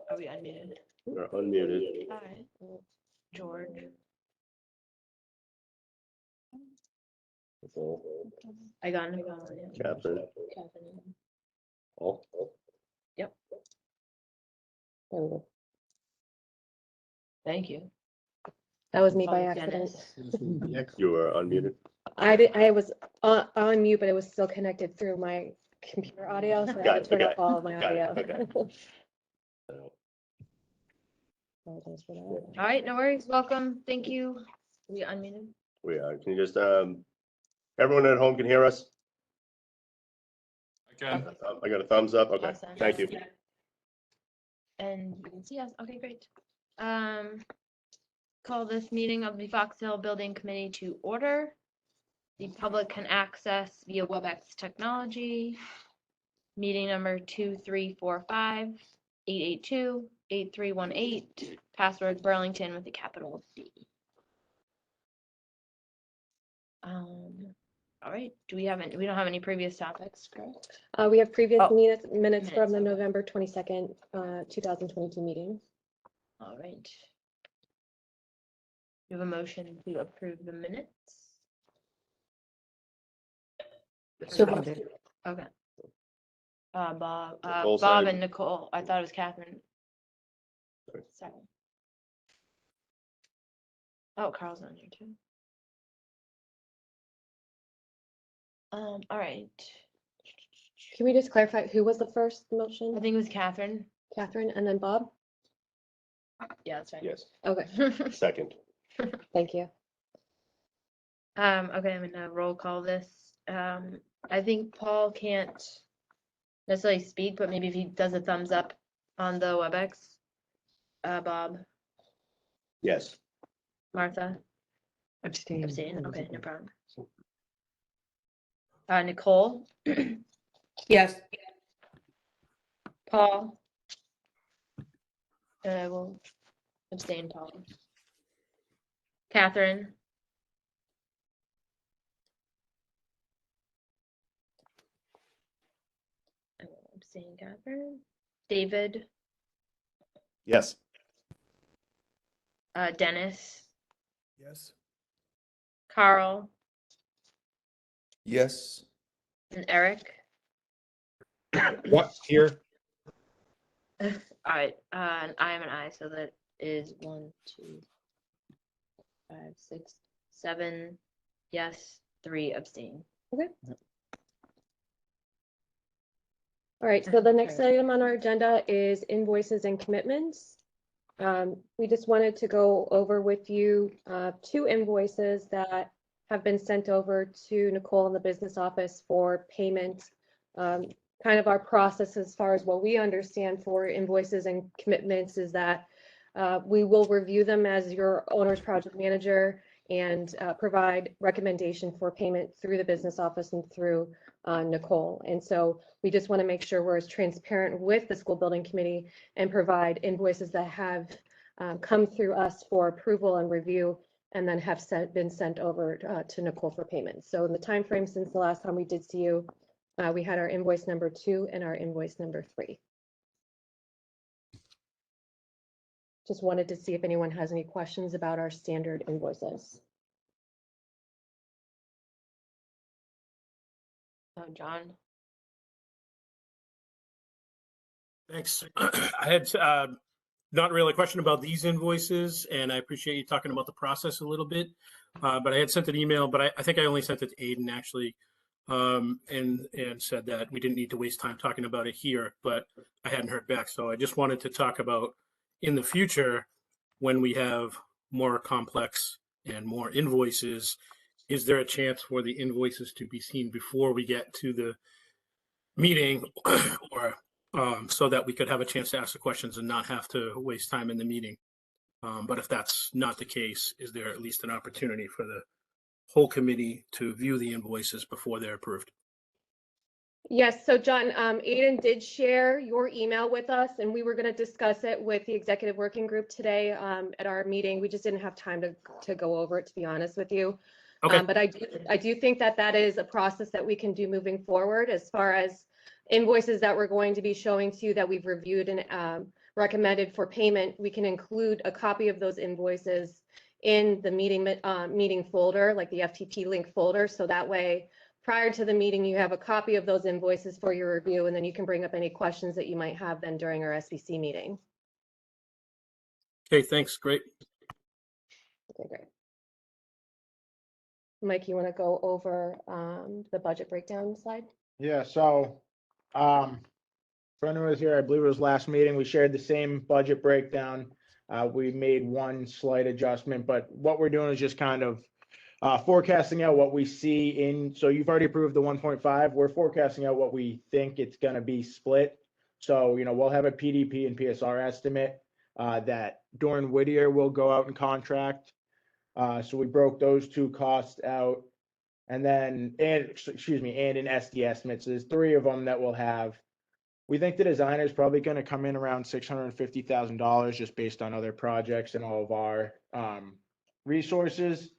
Are we unmuted? You're unmuted. All right. George. Nicole, I got him. Catherine. Oh, Yep. There we go. Thank you. That was me by Oh, accident. Dennis. you were unmuted. I was on mute, but it was still connected through my computer audio, so I Got had it, to turn okay. off all of my Got it, audio. okay. Apologize for that. All right, no worries. Welcome. Thank you. We unmuted. We are. Can you just, everyone at home can hear us? Again, I got a thumbs up. Okay, Awesome. thank you. And you can see us. Okay, great. Call this meeting of the Fox Hill Building Committee to order. The public can access via WebEx technology. Meeting number 2345-882-8318. Password Burlington with a capital B. All right. We don't have any previous topics, correct? We have previous Oh, minutes from the okay. November 22nd, 2022 meeting. All right. We have a motion to approve the minutes. So Okay. Bob, Nicole Bob said- and Nicole. I thought it was Catherine. Sorry. Sorry. Oh, Carl's on here too. All right. Can we just clarify who was the first I motion? think it was Catherine. Catherine and then Bob? Yeah, that's right. Yes, Okay, second. thank you. Okay, I'm gonna roll call this. I think Paul can't necessarily speak, but maybe if he does a thumbs up on the WebEx. Bob, Yes. Martha, Abstain. abstain. Okay, no problem. Nicole, Yes. Paul. And I will abstain, Paul. Catherine. I will abstain, Catherine. David, Yes. Dennis, yes. Carl, Yes. and Eric. What, here? All right, and I am an I, so that is 1, 2, 5, 6, 7, yes, 3 abstain. All right, so the next item on our agenda is invoices and commitments. We just wanted to go over with you 2 invoices that have been sent over to Nicole in the business office for payment. Kind of our process as far as what we understand for invoices and commitments is that we will review them as your owner's project manager and provide recommendation for payment through the business office and through Nicole. And so we just want to make sure we're as transparent with the school building committee and provide invoices that have come through us for approval and review and then have been sent over to Nicole for payment. So in the time frame since the last time we did see you, we had our invoice number 2 and our invoice number 3. Just wanted to see if anyone has any questions about our standard invoices. John. Thanks. I had not really a question about these invoices, and I appreciate you talking about the process a little bit. But I had sent an email, but I think I only sent it to Aiden actually, and said that we didn't need to waste time talking about it here, but I hadn't heard back. So I just wanted to talk about in the future, when we have more complex and more invoices, is there a chance for the invoices to be seen before we get to the meeting or so that we could have a chance to ask the questions and not have to waste time in the meeting? But if that's not the case, is there at least an opportunity for the whole committee to view the invoices before they're approved? Yes, so John, Aiden did share your email with us and we were going to discuss it with the executive working group today at our meeting. We just didn't have time to go over it, to be honest with you. Okay. But I do think that is a process that we can do moving forward as far as invoices that we're going to be showing to you that we've reviewed and recommended for payment, we can include a copy of those invoices in the meeting folder, like the FTP link folder. So that way, prior to the meeting, you have a copy of those invoices for your review, and then you can bring up any questions that you might have then during our SBC meeting. Okay, thanks. Great. Okay, great. Mike, you want to go over the budget breakdown slide? Yeah, so, for anyone who was here, I believe it was last meeting, we shared the same budget breakdown. We made one slight adjustment, but what we're doing is just kind of forecasting out what we see in, so you've already approved the 1.5, we're forecasting out what we think it's gonna be split. So, we'll have a PDP and PSR estimate that Dorn Whittier will go out and contract. So we broke those two costs out. And then, and an SD estimate. So there's three of them that we'll have. We think the designer is probably going to come in around $650,000 just based on other projects and all of our resources.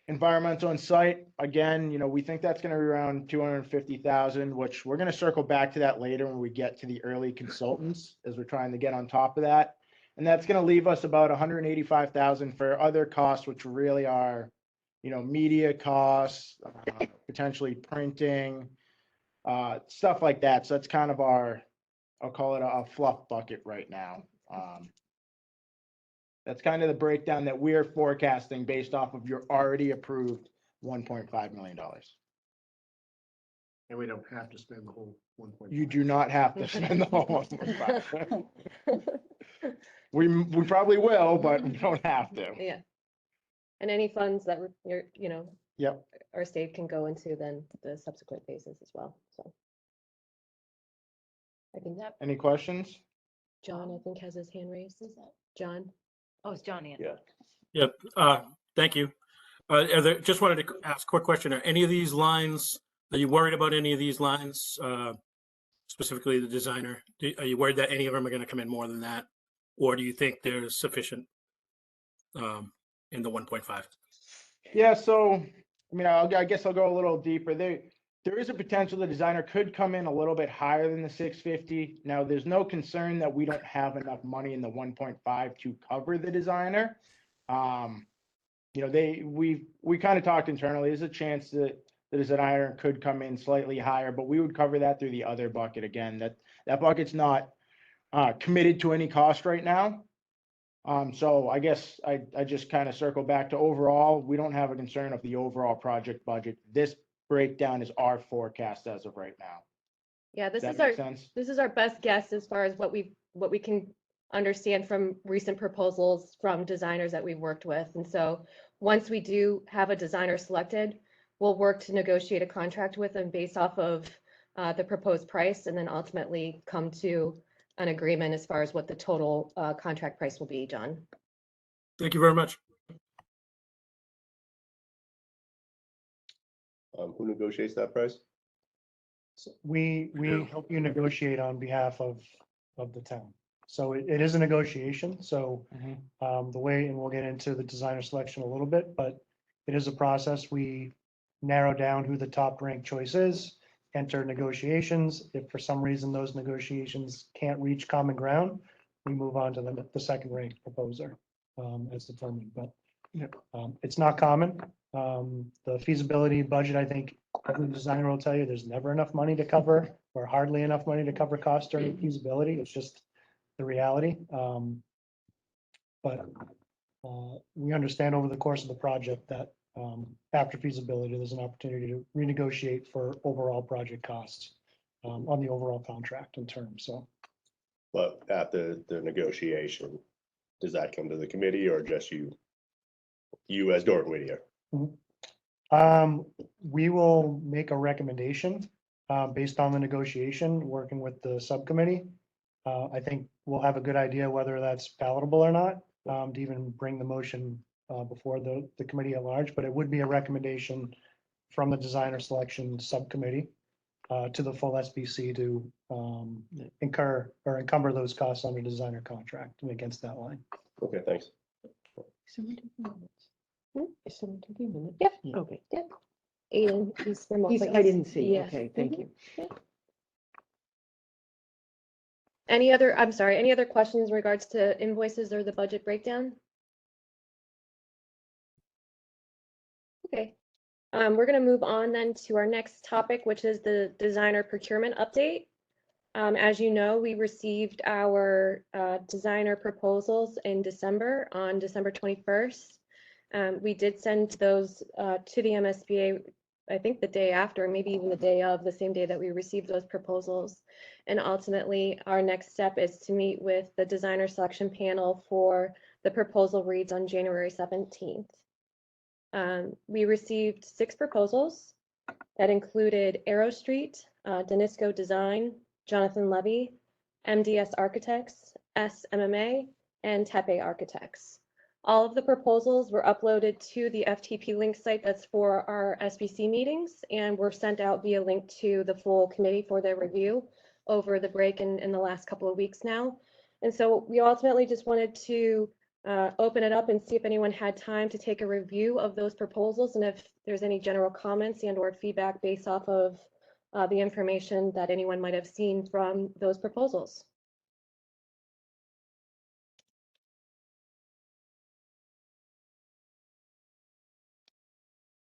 Environmental and site, again, we think that's going to be around 250,000, which we're going to circle back to that later when we get to the early consultants, as we're trying to get on top of that. And that's going to leave us about 185,000 for other costs, which really are, media costs, potentially printing, stuff like that. So that's kind of our, I'll call it a fluff bucket right now. That's kind of the breakdown that we're forecasting based off of your already approved $1.5 million. And we don't have to spend the whole 1.5. You do not have to spend the whole 1.5. We probably will, but we don't have to. Yeah. And any funds that Yep. our state can go into then the subsequent phases as well. So I think that Any questions? John, I think, has his hand raised. Is that John? Oh, it's Johnny. Yeah. Yep. Thank you. Just wanted to ask a quick question. Are any of these lines, are you worried about any of these lines, specifically the designer? Are you worried that any of them are going to come in more than that? Or do you think there's sufficient in the 1.5? Yeah, so, I guess I'll go a little deeper. There is a potential the designer could come in a little bit higher than the 650. Now, there's no concern that we don't have enough money in the 1.5 to cover the designer. We kind of talked internally. There's a chance that the designer could come in slightly higher, but we would cover that through the other bucket again. That bucket's not committed to any cost right now. So I guess I just kind of circle back to overall, we don't have a concern of the overall project budget. This breakdown is our forecast as of right now. Yeah, Does that make sense? this is our best guess as far as what we can understand from recent proposals from designers that we've worked with. And so once we do have a designer selected, we'll work to negotiate a contract with them based off of the proposed price, and then ultimately come to an agreement as far as what the total contract price will be, John. Thank you very much. Who negotiates that price? We help you negotiate on behalf of the town. So it is a negotiation. So the way, and we'll get into the designer selection a little bit, but it is a process. We narrow down who the top ranked choice is, enter negotiations. If for some reason those negotiations can't reach common ground, we move on to the second ranked proposer as determined. But it's not common. The feasibility budget, I think every designer will tell you there's never enough money to cover, or hardly enough money to cover costs during feasibility. It's just the reality. But we understand over the course of the project that after feasibility, there's an opportunity to renegotiate for overall project costs on the overall contract in terms. So, But after the negotiation, does that come to the committee or just you as Dorn Whittier? we will make a recommendation based on the negotiation, working with the subcommittee. I think we'll have a good idea whether that's palatable or not, to even bring the motion before the committee at large, but it would be a recommendation from the designer selection subcommittee to the full SBC to incur or encumber those costs under designer contract and against that line. Okay, thanks. Yep. Okay. Aiden is remote. I didn't see. Yeah. Okay, thank you. I'm sorry, any other questions in regards to invoices or the budget breakdown? Okay, we're gonna move on then to our next topic, which is the designer procurement update. As you know, we received our designer proposals in December, on December 21st. We did send those to the MSBA, I think the day after, maybe even the day of, the same day that we received those proposals. And ultimately, our next step is to meet with the designer selection panel for the proposal reads on January 17th. We received 6 proposals that included Arrow Street, Danisco Design, Jonathan Levy, MDS Architects, SMMA, and Tepe Architects. All of the proposals were uploaded to the FTP link site that's for our SBC meetings and were sent out via link to the full committee for their review over the break in the last couple of weeks now. And so we ultimately just wanted to open it up and see if anyone had time to take a review of those proposals and if there's any general comments and or feedback based off of the information that anyone might have seen from those proposals.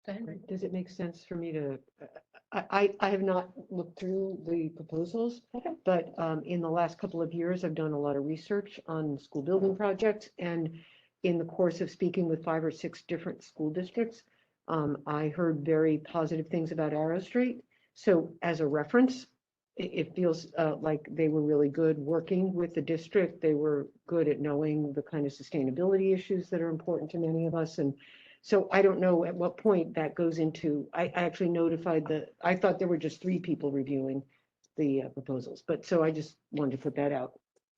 Go ahead. Right. Does it make sense for me to, I have not looked through the proposals, but in the last couple of years, I've done a lot of research on school building projects. And in the course of speaking with 5 or 6 different school districts, I heard very positive things about Arrow Street. So as a reference, it feels like they were really good working with the district. They were good at knowing the kind of sustainability issues that are important to many of us. And so I don't know at what point that goes into, I actually notified I thought there were just 3 people reviewing the proposals, but so I just wanted to put that out.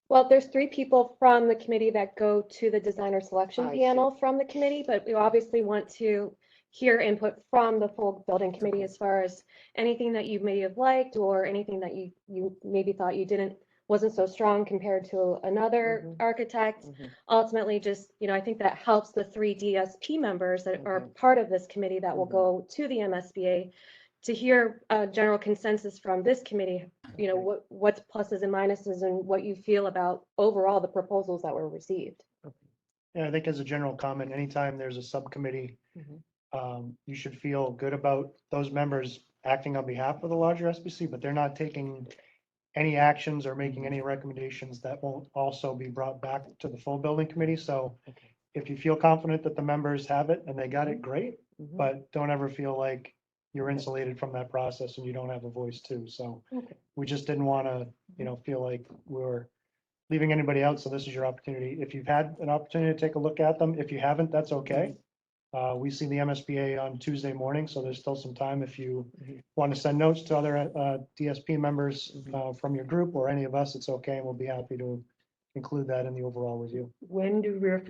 Well, there's 3 people from the committee that go to the designer selection I see. panel from the committee, but we obviously want to hear input from the full building committee as far as anything that you may have liked or anything that you maybe thought wasn't so strong compared to another architect. Ultimately, just, I think that helps the 3 DSP members that are part of this committee that will go to the MSBA to hear a general consensus from this committee, what's pluses and minuses and what you feel about overall the proposals that were received. Yeah, I think as a general comment, anytime there's a subcommittee, you should feel good about those members acting on behalf of the larger SBC, but they're not taking any actions or making any recommendations that won't also be brought back to the full building committee. So if you feel confident that the members have it and they got it, great, but don't ever feel like you're insulated from that process and you don't have a voice too. So we just didn't want to, feel like we're leaving anybody out. So this is your opportunity. If you've had an opportunity to take a look at them, if you haven't, that's okay. We see the MSBA on Tuesday morning, so there's still some time if you want to send notes to other DSP members from your group or any of us, it's okay, and we'll be happy to include that in the overall review. When do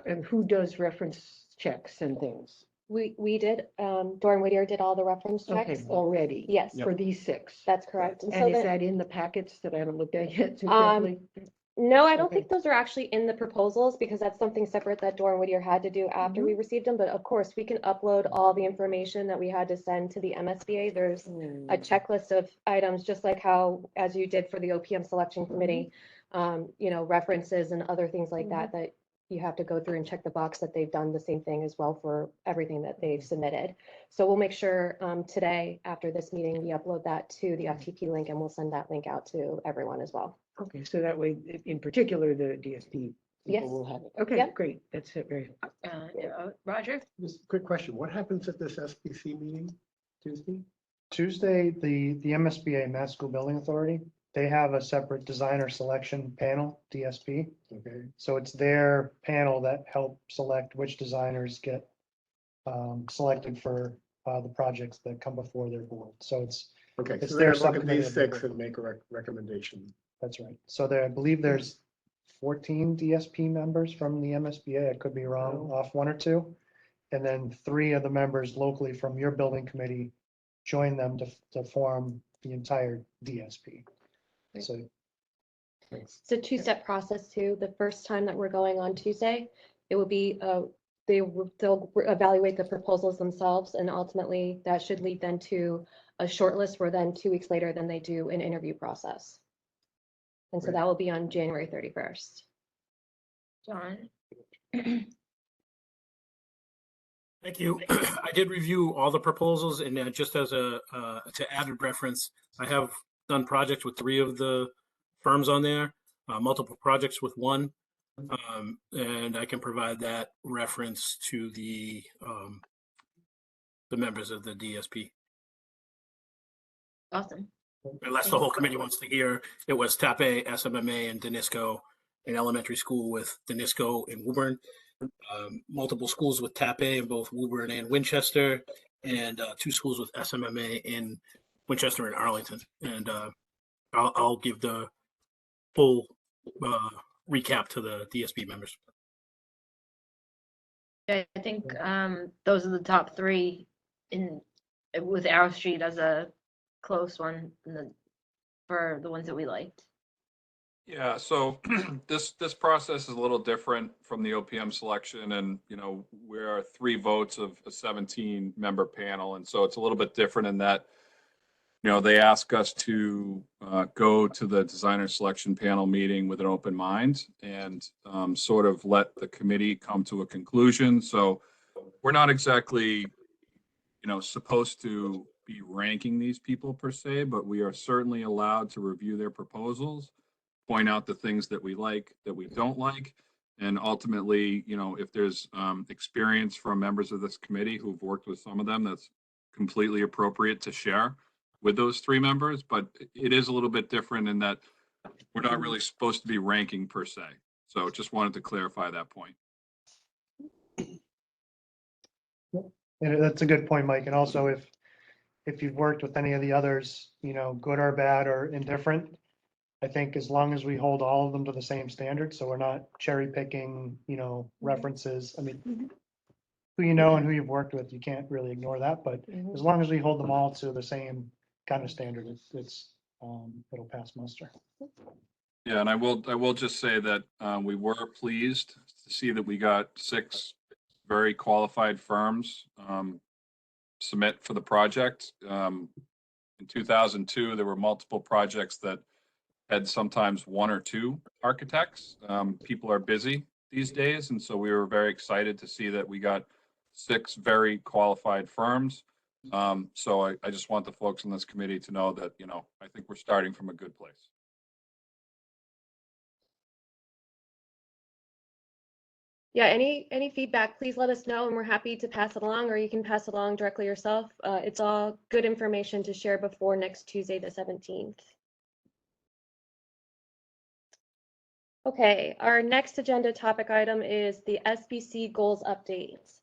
and who does reference checks and things? We did, Doran Whittier did all the reference checks. Okay, already? Yes, For these 6? that's correct. And so is then- that in the packets that I haven't looked at yet too carefully? No, I don't Okay. think those are actually in the proposals because that's something separate that Doran Whittier had to do after we received them. But of course, we can upload all the information that we had to send to the MSBA. There's a checklist of items, just like how, as you did for the OPM selection committee, references and other things like that you have to go through and check the box that they've done the same thing as well for everything that they've submitted. So we'll make sure today, after this meeting, we upload that to the FTP link and we'll send that link out to everyone as well. Okay, so that way, in particular, the DSP Yes. people will have it. Okay, Yep. great. That's it. Very. Roger? Just a quick question. What happens at this SBC meeting Tuesday? Tuesday, the MSBA, Mass School Building Authority, they have a separate designer selection panel, DSP. Okay, So it's their panel that help select which designers get selected for the projects that come before their board. So okay. It's So their they're look at subcommittee these of the 6 board. and make a recommendation. that's right. So I believe there's 14 DSP members from the MSBA. I could be wrong, off 1 or 2. And then 3 of the members locally from your building committee join them to form the entire DSP. So It's a 2-step process too. The first time that we're going on Tuesday, it will be, they'll evaluate the proposals themselves and ultimately that should lead then to a short list where then 2 weeks later, then they do an interview process. And so that will be on January 31st. John? Thank you. I did review all the proposals, and just as to added reference, I have done projects with 3 of the firms on there, multiple projects with 1. And I can provide that reference to the members of the DSP. Awesome. Unless the whole committee wants to hear, it was TAPE, SMMA, and Danisco, an elementary school with Danisco and Woburn, multiple schools with TAPE in both Woburn and Winchester, and 2 schools with SMMA in Winchester and Arlington. And I'll give the full recap to the DSP members. Yeah, I think those are the top 3 in with Arrow Street as a close one for the ones that we liked. Yeah, so this process is a little different from the OPM selection, and we are 3 votes of a 17-member panel, and so it's a little bit different in that they ask us to go to the designer selection panel meeting with an open mind and sort of let the committee come to a conclusion. So we're not exactly supposed to be ranking these people per se, but we are certainly allowed to review their proposals, point out the things that we like, that we don't like. And ultimately, if there's experience from members of this committee who've worked with some of them, that's completely appropriate to share with those 3 members. But it is a little bit different in that we're not really supposed to be ranking per se. So just wanted to clarify that point. And that's a good point, Mike. And also if you've worked with any of the others, good or bad or indifferent, I think as long as we hold all of them to the same standard, so we're not cherry picking, references. I mean, who and who you've worked with, you can't really ignore that, but as long as we hold them all to the same kind of standard, it'll pass muster. Yeah, and I will just say that we were pleased to see that we got 6 very qualified firms submit for the project. In 2002, there were multiple projects that had sometimes 1 or 2 architects. People are busy these days, and so we were very excited to see that we got 6 very qualified firms. So I just want the folks on this committee to know that, I think we're starting from a good place. Yeah, any feedback, please let us know and we're happy to pass it along, or you can pass it along directly yourself. It's all good information to share before next Tuesday, the 17th. Okay, our next agenda topic item is the SBC goals updates.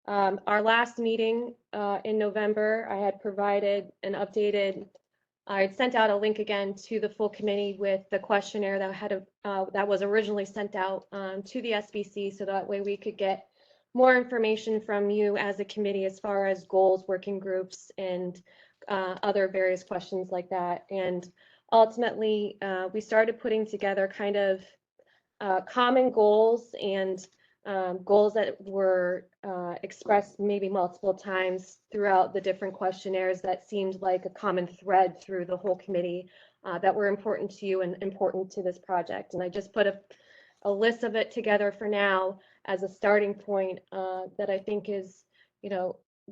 Our last meeting in November, I had provided an updated, I had sent out a link again to the full committee with the questionnaire that was originally sent out to the SBC, so that way we could get more information from you as a committee as far as goals, working groups, and other various questions like that. And ultimately, we started putting together kind of common goals and goals that were expressed maybe multiple times throughout the different questionnaires that seemed like a common thread through the whole committee that were important to you and important to this project. And I just put a list of it together for now as a starting point that I think is,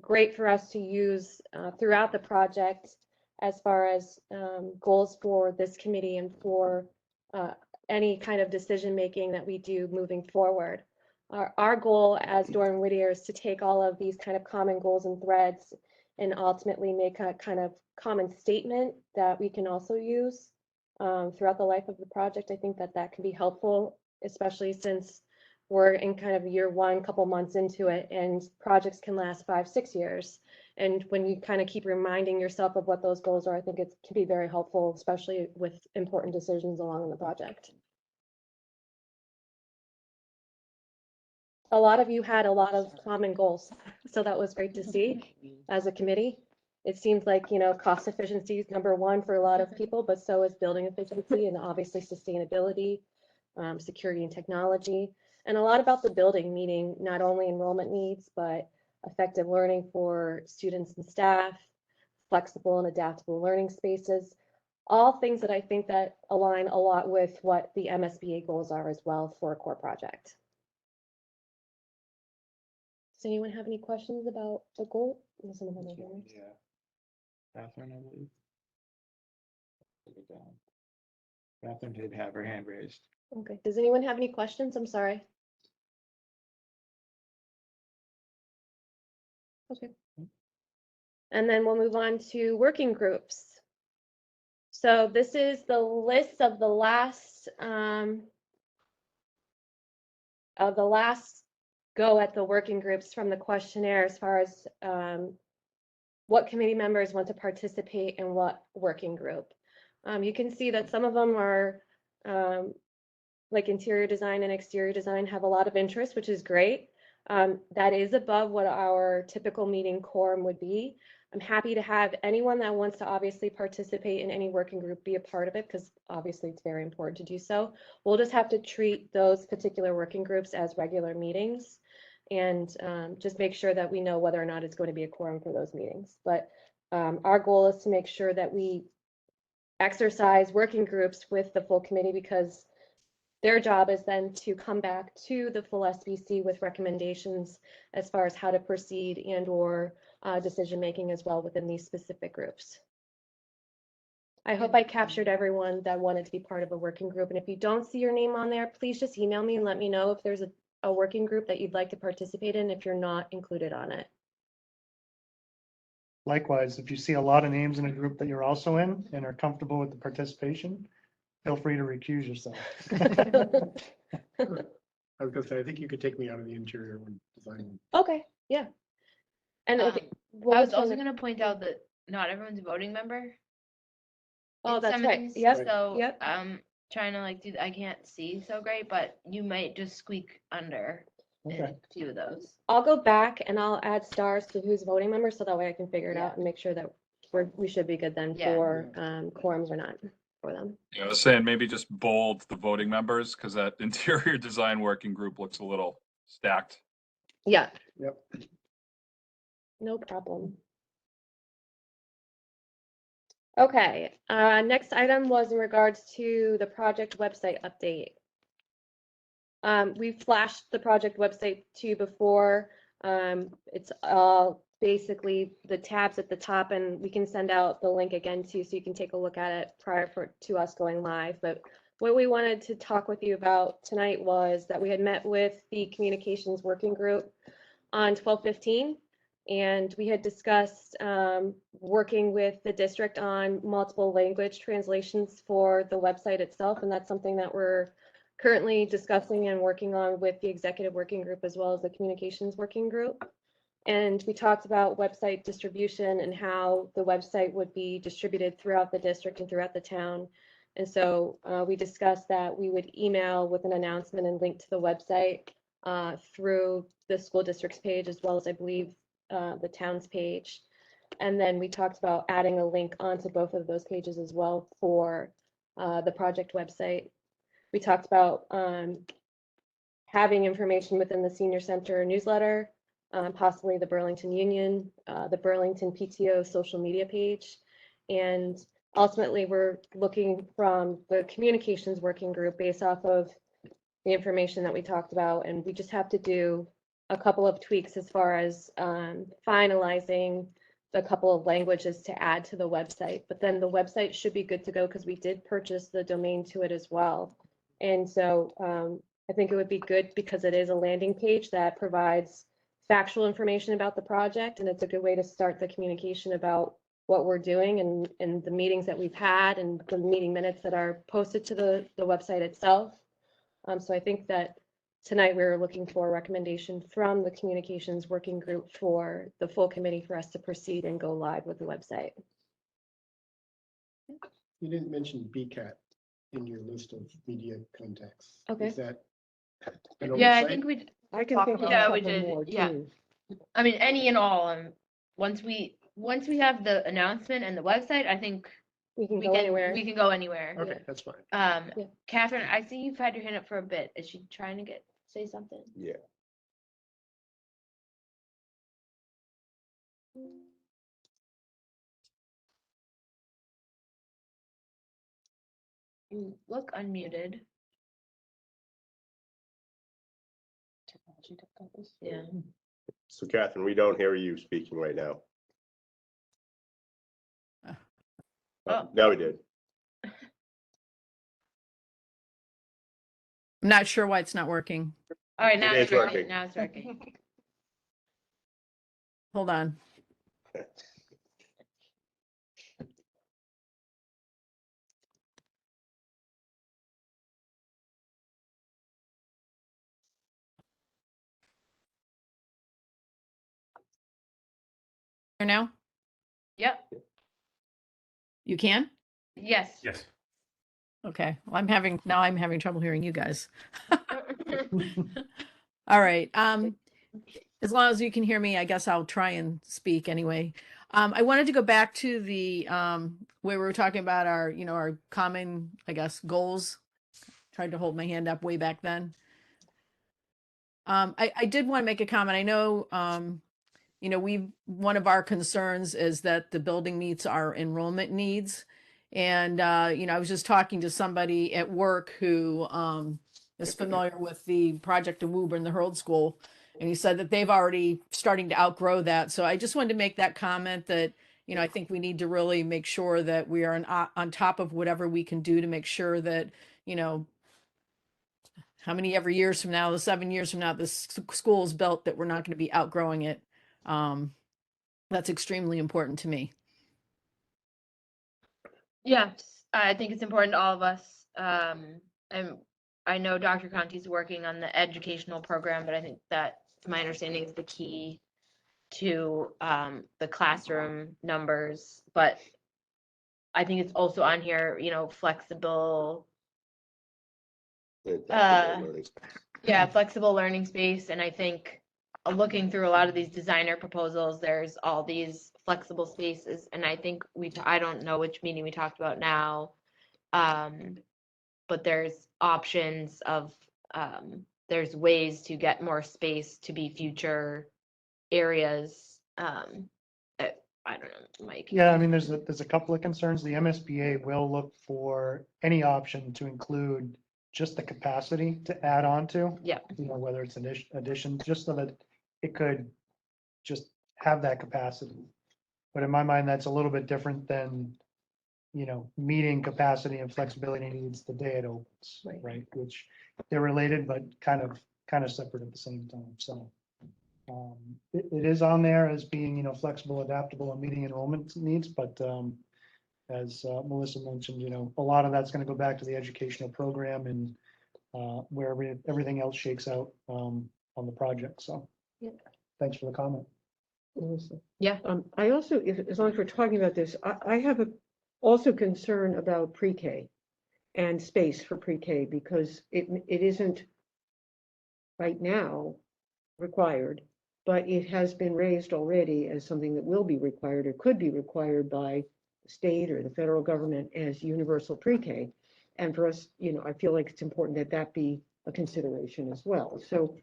great for us to use throughout the project as far as goals for this committee and for any kind of decision making that we do moving forward. Our goal as Dorn Whittier is to take all of these kind of common goals and threads and ultimately make a kind of common statement that we can also use throughout the life of the project. I think that can be helpful, especially since we're in kind of year 1, couple months into it, and projects can last 5-6 years. And when you kind of keep reminding yourself of what those goals are, I think it can be very helpful, especially with important decisions along the project. A lot of you had a lot of common goals, so that was great to see as a committee. It seems like, cost efficiency is number 1 for a lot of people, but so is building efficiency and obviously sustainability, security and technology, and a lot about the building, meaning not only enrollment needs, but effective learning for students and staff, flexible and adaptable learning spaces. all things that I think that align a lot with what the MSBA goals are as well for a core project. Does anyone have any questions about the goal? Unless someone has any. Yeah. Catherine, I believe. Put it down. Catherine did have her hand raised. Okay, does anyone have any questions? I'm sorry. Okay. And then we'll move on to working groups. So this is the list of the last go at the working groups from the questionnaire as far as what committee members want to participate in what working group. You can see that some of them are like interior design and exterior design have a lot of interest, which is great. That is above what our typical meeting quorum would be. I'm happy to have anyone that wants to obviously participate in any working group be a part of it, because obviously it's very important to do so. We'll just have to treat those particular working groups as regular meetings and just make sure that we know whether or not it's going to be a quorum for those meetings. But our goal is to make sure that we exercise working groups with the full committee, because their job is then to come back to the full SBC with recommendations as far as how to proceed and or decision-making as well within these specific groups. I hope I captured everyone that wanted to be part of a working group. And if you don't see your name on there, please just email me and let me know if there's a working group that you'd like to participate in if you're not included on it. Likewise, if you see a lot of names in a group that you're also in and are comfortable with the participation, feel free to recuse yourself. I was gonna say, I think you could take me out of the interior one design. Okay, yeah. And I was on also the- gonna point out that not everyone's a voting member. Oh, in that's some of right. these, Yep, So yep. I'm trying to like I can't see so great, but you might just squeak under in Okay. a few of those. I'll go back and I'll add stars to who's voting member, so that way I can figure it Yeah. out and make sure that we should be good then Yeah. for quorums or not for them. Yeah, I was saying maybe just bold the voting members because that interior design working group looks a little stacked. Yeah. Yep. No problem. Okay, next item was in regards to the project website update. We flashed the project website to you before. It's basically the tabs at the top, and we can send out the link again too, so you can take a look at it prior to us going live. But what we wanted to talk with you about tonight was that we had met with the communications working group on 12/15, and we had discussed working with the district on multiple language translations for the website itself, and that's something that we're currently discussing and working on with the executive working group as well as the communications working group. And we talked about website distribution and how the website would be distributed throughout the district and throughout the town. And so we discussed that we would email with an announcement and link to the website through the school district's page, as well as I believe the town's page. And then we talked about adding a link onto both of those pages as well for the project website. We talked about having information within the senior center newsletter, possibly the Burlington Union, the Burlington PTO social media page. And ultimately, we're looking from the communications working group based off of the information that we talked about. And we just have to do a couple of tweaks as far as finalizing a couple of languages to add to the website. But then the website should be good to go because we did purchase the domain to it as well. And so I think it would be good because it is a landing page that provides factual information about the project, and it's a good way to start the communication about what we're doing and the meetings that we've had and the meeting minutes that are posted to the website itself. So I think that tonight we're looking for a recommendation from the communications working group for the full committee for us to proceed and go live with the website. You didn't mention BCAT in your list of media contacts. Okay. Is that? an Yeah, I oversight? think we. I can talk think of about a Yeah, we couple did, more yeah. too. I mean, any and all. Once we have the announcement and the website, I think We can go anywhere. we can go anywhere. Okay, that's fine. Yeah. Catherine, I see you've had your hand up for a bit. Is she trying to say something? Yeah. You look unmuted. Yeah. So Catherine, we don't hear you speaking right now. Oh. Now we did. I'm not sure why it's not working. All right, now It it's is working. working. Now it's working. Hold on. Here now? Yep. You can? Yes. Yes. Okay. Well, I'm having trouble hearing you guys. All right. As long as you can hear me, I guess I'll try and speak anyway. I wanted to go back to the where we were talking about our, our common, I guess, goals. Tried to hold my hand up way back then. I did want to make a comment. I know, one of our concerns is that the building meets our enrollment needs. And, I was just talking to somebody at work who is familiar with the project in Woburn, the Herald School. And he said that they've already starting to outgrow that. So I just wanted to make that comment that, I think we need to really make sure that we are on top of whatever we can do to make sure that, how many ever years from now, the 7 years from now, this school is built, that we're not going to be outgrowing it. That's extremely important to me. Yes, I think it's important to all of us. And I know Dr. Conti's working on the educational program, but I think that, to my understanding, is the key to the classroom numbers. But I think it's also on here, flexible. Yeah, flexible learning space. And I think looking through a lot of these designer proposals, there's all these flexible spaces. And I think I don't know which meeting we talked about now. But there's options of, there's ways to get more space to be future areas. I don't know, Mike. Yeah, I mean, there's a couple of concerns. The MSBA will look for any option to include just the capacity to add on to. Yeah. Whether it's an addition, just so that it could just have that capacity. But in my mind, that's a little bit different than, meeting capacity and flexibility needs the day it opens, right? Which they're related, but kind of separate at the same time. So it is on there as being, flexible, adaptable, and meeting enrollment needs, but as Melissa mentioned, a lot of that's going to go back to the educational program and where everything else shakes out on the project. So thanks for the comment. Melissa. Yeah. I also, as long as we're talking about this, I have also concern about pre-K and space for pre-K, because it isn't right now required, but it has been raised already as something that will be required or could be required by the state or the federal government as universal pre-K. And for us, I feel like it's important that that be a consideration as well. So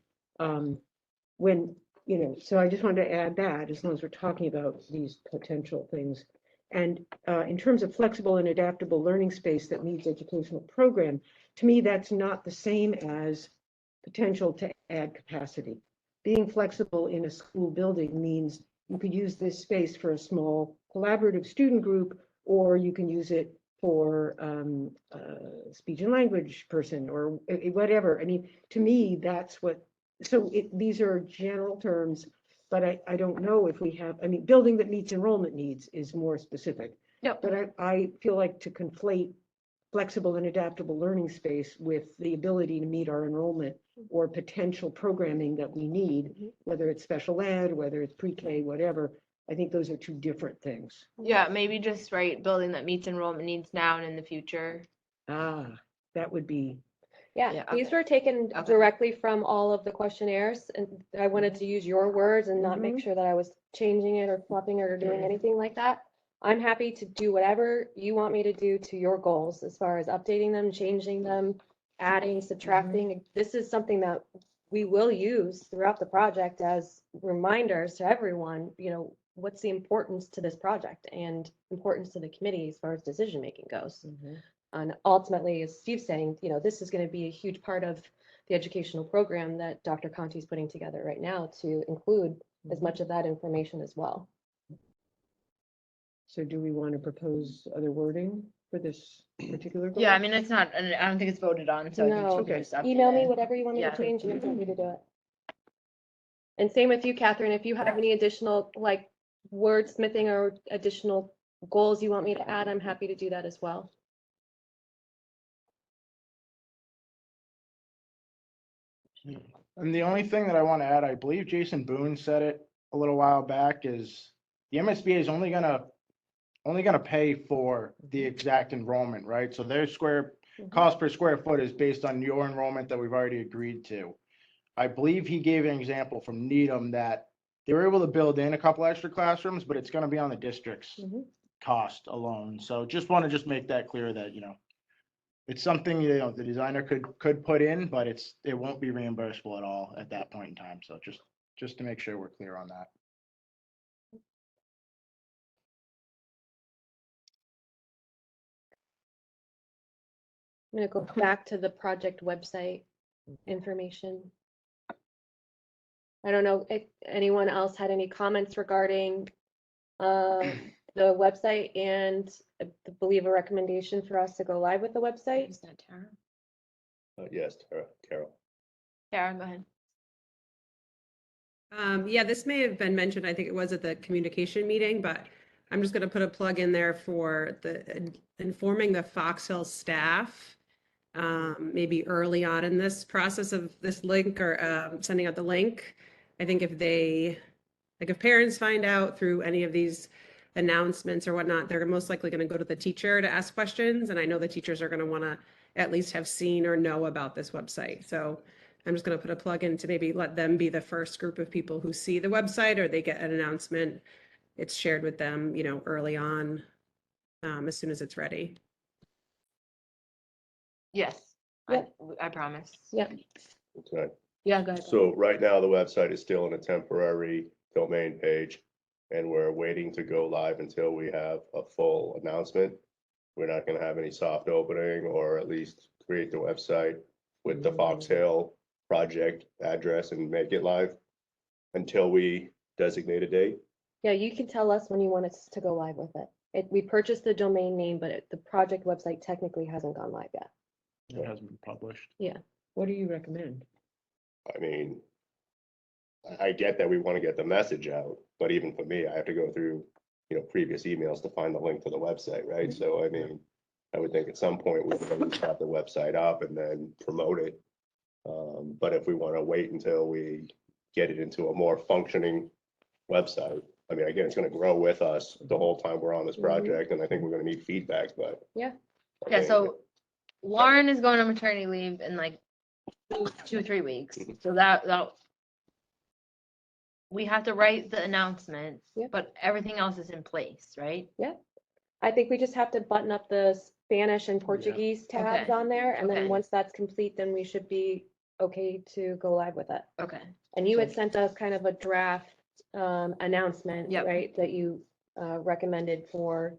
so I just wanted to add that, as long as we're talking about these potential things. And in terms of flexible and adaptable learning space that meets educational program, to me, that's not the same as potential to add capacity. Being flexible in a school building means you could use this space for a small collaborative student group, or you can use it for speech and language person or whatever. I mean, to me, that's what, so these are general terms, but I don't know if we have, I mean, building that meets enrollment needs is more specific. Yep. But I feel like to conflate flexible and adaptable learning space with the ability to meet our enrollment or potential programming that we need, whether it's special ed, whether it's pre-K, whatever, I think those are two different things. Yeah, maybe just write building that meets enrollment needs now and in the future. That would be, Yeah, Yeah, these okay. were taken Okay. directly from all of the questionnaires, and I wanted to use your words and not make Mhm. sure that I was changing it or fluffing it or doing anything like that. I'm happy to do whatever you want me to do to your goals as far as updating them, changing them, adding, subtracting. This is something that we will use throughout the project as reminders to everyone, what's the importance to this project and importance to the committee as far as decision-making goes. And ultimately, as Steve's saying, you know, this is going to be a huge part of the educational program that Dr. Conti's putting together right now to include as much of that information as well. So do we want to propose other wording for this particular goal? Yeah, I mean, it's not, and I don't think it's voted on, so I think No. we can just update Email me it. whatever you want me Yeah. to change, and I'm happy to do it. And same with you, Catherine, if you have any additional, like, wordsmithing or additional goals you want me to add, I'm happy to do that as well. And the only thing that I want to add, I believe Jason Boone said it a little while back, is the MSBA is only gonna pay for the exact enrollment, right? So their cost per square foot is based on your enrollment that we've already agreed to. I believe he gave an example from Needham that they were able to build in a couple extra classrooms, but it's gonna be on the district's cost alone. So just want to make that clear that, you know, it's something, you know, the designer could put in, but it won't be reimbursable at all at that point in time. So just to make sure we're clear on that. I'm gonna go back to the project website information. I don't know if anyone else had any comments regarding the website, and I believe a recommendation for us to go live with the website. Is that Tara? Yes, Carol. Tara, go ahead. Yeah, this may have been mentioned, I think it was at the communication meeting, but I'm just gonna put a plug in there for the informing the Fox Hill staff. Maybe early on in this process of this link or sending out the link. I think if parents find out through any of these announcements or whatnot, they're most likely gonna go to the teacher to ask questions. And I know the teachers are gonna wanna at least have seen or know about this website. So I'm just gonna put a plug in to maybe let them be the first group of people who see the website, or they get an announcement. It's shared with them, you know, early on, as soon as it's ready. Yes, Yep. I promise. Yep. Okay. Yeah, go ahead. So right now, the website is still in a temporary domain page, and we're waiting to go live until we have a full announcement. We're not gonna have any soft opening, or at least create the website with the Fox Hill project address and make it live until we designate a date. Yeah, you can tell us when you want us to go live with it. We purchased the domain name, but the project website technically hasn't gone live yet. It hasn't been published. What do you recommend? I mean, I get that we want to get the message out, but even for me, I have to go through, you know, previous emails to find the link to the website, right? So I mean, I would think at some point we would at least have the website up and then promote it. But if we want to wait until we get it into a more functioning website, I mean, again, it's going to grow with us the whole time we're on this project, and I think we're going to need feedback, but. Yeah. I Yeah, think- so Lauren is going on maternity leave in like 2-3 weeks, so that we have to write the announcement, Yep. but everything else is in place, right? I think we just have to button up the Spanish and Portuguese tabs Okay. on there, and then Okay. once that's complete, then we should be okay to go live with it. Okay. And you had sent us kind of a draft announcement, Yep. right, that you recommended for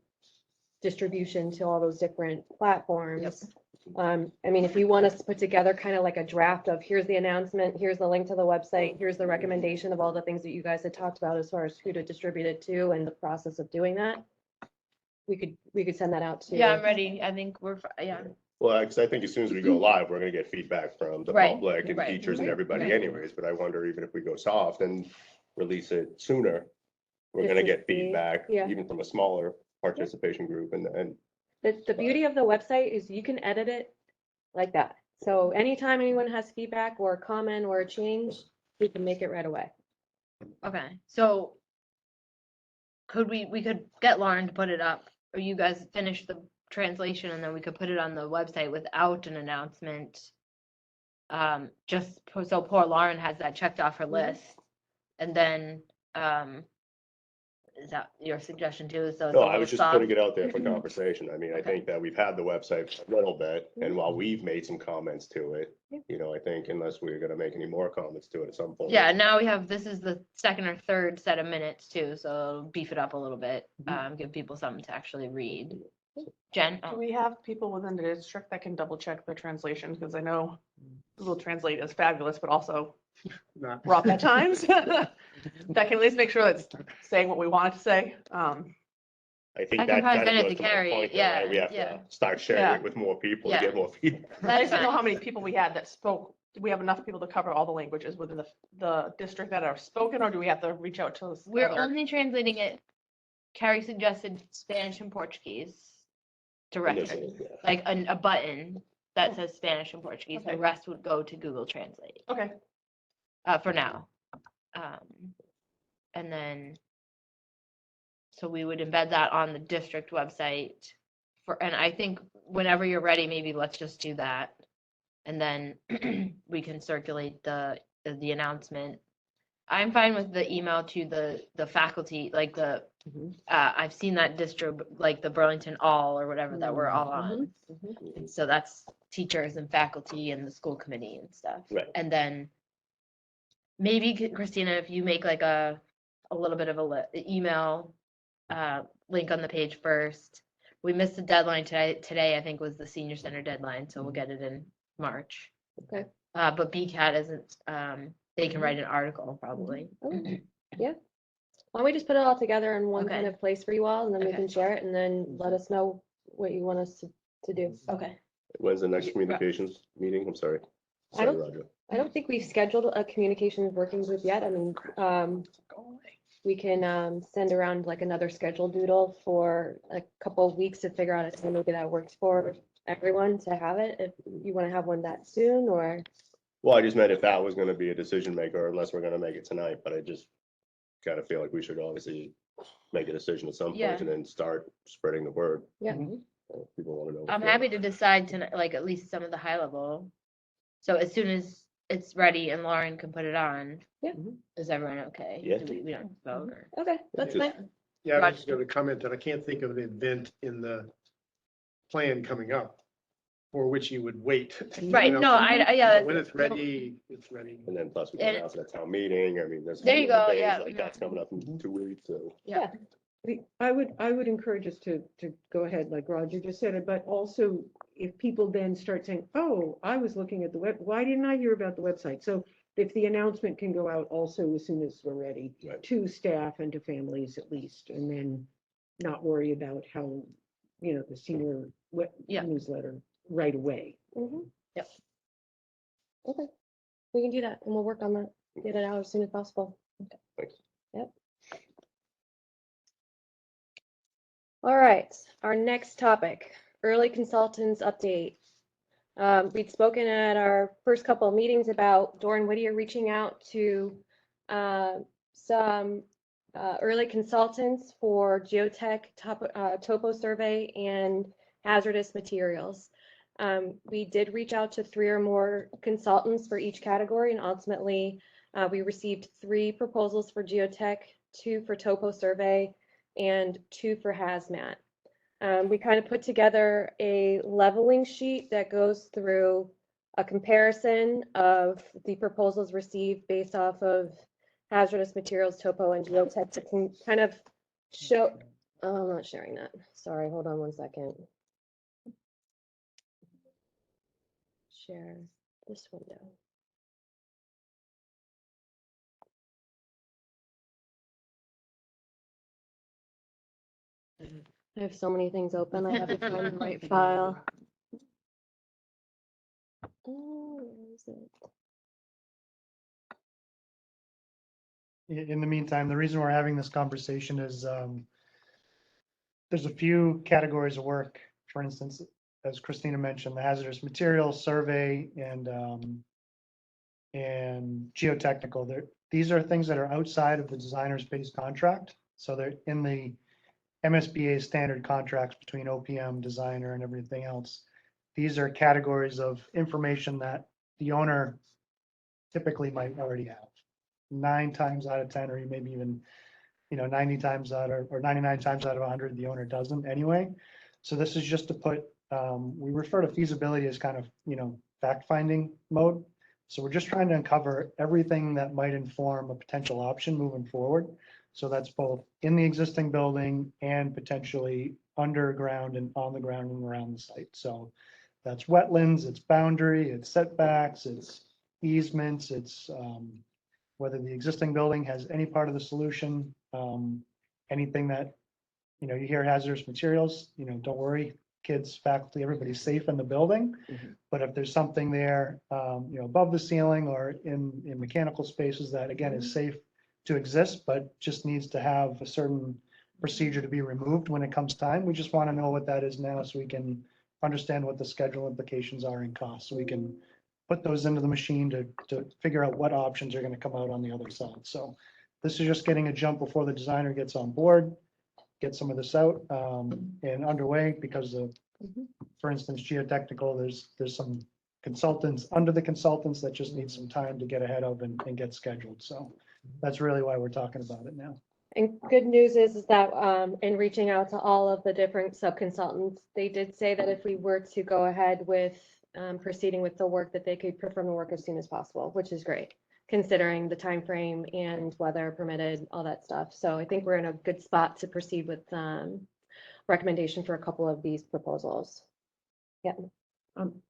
distribution to all those different platforms. I mean, if you want us to put together kind of like a draft of, here's the announcement, here's the link to the website, here's the recommendation of all the things that you guys had talked about as far as who to distribute it to and the process of doing that, we could send that out to. Yeah, I'm ready. I think yeah. Well, because I think as soon as we go live, we're gonna get feedback from the Right, public and right, teachers and everybody right. anyways, but I wonder even if we go soft and release it sooner, we're This gonna is get the- feedback, yeah. even from a smaller participation group, and The beauty of the website is you can edit it like that. So anytime anyone has feedback or a comment or a change, we can make it right away. Okay, so we could get Lauren to put it up, or you guys finish the translation and then we could put it on the website without an announcement. Just so poor Lauren has that checked off her list. And then, Is that your suggestion too? So it's No, a I little was just putting soft? it out there for conversation. I mean, I Okay. think that we've had the website for a little bit, and while we've made some comments to it, Yeah. you know, I think unless we're gonna make any more comments to it at some point. Yeah, now we have, this is the second or third set of minutes too, so it'll beef it up a little bit, give people something to actually read. Jen? Do Oh, we have people within the district that can double check their translations? Because I know Google Translate is fabulous, but also Not- rough at times. That can at least make sure that it's saying what we want it to say. I think I can that probably kind send of it goes to to my Carrie, point, though, right? yeah, We have yeah. to start sharing Yeah. it with more people to Yeah. get more feedback. I That's just don't know fine. how many people we had that spoke. Do we have enough people to cover all the languages within the district that are spoken, or do we have to reach out to? We're other- only translating it, Carrie suggested Spanish and Portuguese to And this reference, is, yeah. like a button that says Spanish and Portuguese, the Okay. rest would go to Google Translate, Okay, for now. And then, so we would embed that on the district website for, and I think whenever you're ready, maybe let's just do that. And then we can circulate the announcement. I'm fine with the email to the faculty, like I've seen that distro, like the Burlington All or whatever that we're all on. And so that's teachers and faculty and the school committee and stuff. Right. And then maybe Christina, if you make like a little bit of email link on the page first. We missed the deadline today, I think was the senior center deadline, so we'll get it in March. Okay. But BCAT isn't, they can write an article probably. Okay. Yeah. Why don't we just put it all together in one Okay. kind of place for you all, and then we Okay. can share it, and then let us know what you want us to do. Okay. When's the next communications meeting? I'm sorry. I Sorry, don't- Roger. I don't think we've scheduled a communications working group yet. I mean, we can send around like another schedule doodle for a couple of weeks to figure out a time maybe that works for everyone to have it. If you want to have one that soon, or Well, I just meant if that was gonna be a decision maker, unless we're gonna make it tonight, but I just kind of feel like we should obviously make a decision at some point Yeah. and then start spreading the word. Yeah. People wanna know. what's I'm going happy on. to decide tonight, like at least some of the high level. So as soon as it's ready and Lauren can put it on. Yeah. Is everyone okay? Yeah. Do we don't vote or? okay, that's Just- fine. Yeah, I Roger. was just gonna comment that I can't think of an event in the plan coming up for which you would wait. you Right, know? no, yeah. When it's ready, it's ready. And then plus we can And- announce it at town meeting. I mean, there's. There you some other go, things yeah, Like yeah. that's coming up in 2 weeks, so. Yeah. I would encourage us to go ahead, like Roger just said it, but also if people then start saying, oh, I was looking at the web, why didn't I hear about the website? So if the announcement can go out also as soon as we're ready Right. to staff and to families at least, and then not worry about how, the senior Yeah. newsletter right away. Mhm. Yep. Okay, we can do that, and we'll work on that, get it out as soon as possible. Okay. Thanks. Yep. All right, our next topic, early consultants update. We'd spoken at our first couple of meetings about Doran Whittier reaching out to some early consultants for geotech, topo survey, and hazardous materials. We did reach out to 3 or more consultants for each category, and ultimately we received 3 proposals for geotech, 2 for topo survey, and 2 for hazmat. We kind of put together a leveling sheet that goes through a comparison of the proposals received based off of hazardous materials, topo, and geotech to kind of show, oh, I'm not sharing that. Sorry, hold on one second. Share this window. I have so many things open. I have to find the right file. Oh, where is it? In the meantime, the reason we're having this conversation is there's a few categories of work, for instance, as Christina mentioned, the hazardous materials survey and geotechnical. These are things that are outside of the designer's base contract. So they're in the MSBA standard contracts between OPM, designer, and everything else. These are categories of information that the owner typically might already have. 9 times out of 10, or maybe even 90 times out of, or 99 times out of 100, the owner doesn't anyway. So this is just to put, we refer to feasibility as kind of, fact-finding mode. So we're just trying to uncover everything that might inform a potential option moving forward. So that's both in the existing building and potentially underground and on the ground and around the site. So that's wetlands, it's boundary, it's setbacks, it's easements, it's whether the existing building has any part of the solution, anything that, you hear hazardous materials, don't worry, kids, faculty, everybody's safe in the building. Mhm. But if there's something there, above the ceiling or in mechanical spaces that again is safe to exist, but just needs to have a certain procedure to be removed when it comes time, we just want to know what that is now so we can understand what the schedule implications are and costs. So we can put those into the machine to figure out what options are going to come out on the other side. So this is just getting a jump before the designer gets on board, get some of this out and underway because of, for instance, geotechnical, there's some consultants under the consultants that just need some time to get ahead of and get scheduled. So that's really why we're talking about it now. And good news is that in reaching out to all of the different sub-consultants, they did say that if we were to go ahead with proceeding with the work, that they could perform the work as soon as possible, which is great, considering the time frame and weather permitted, all that stuff. So I think we're in a good spot to proceed with recommendation for a couple of these proposals. Yeah.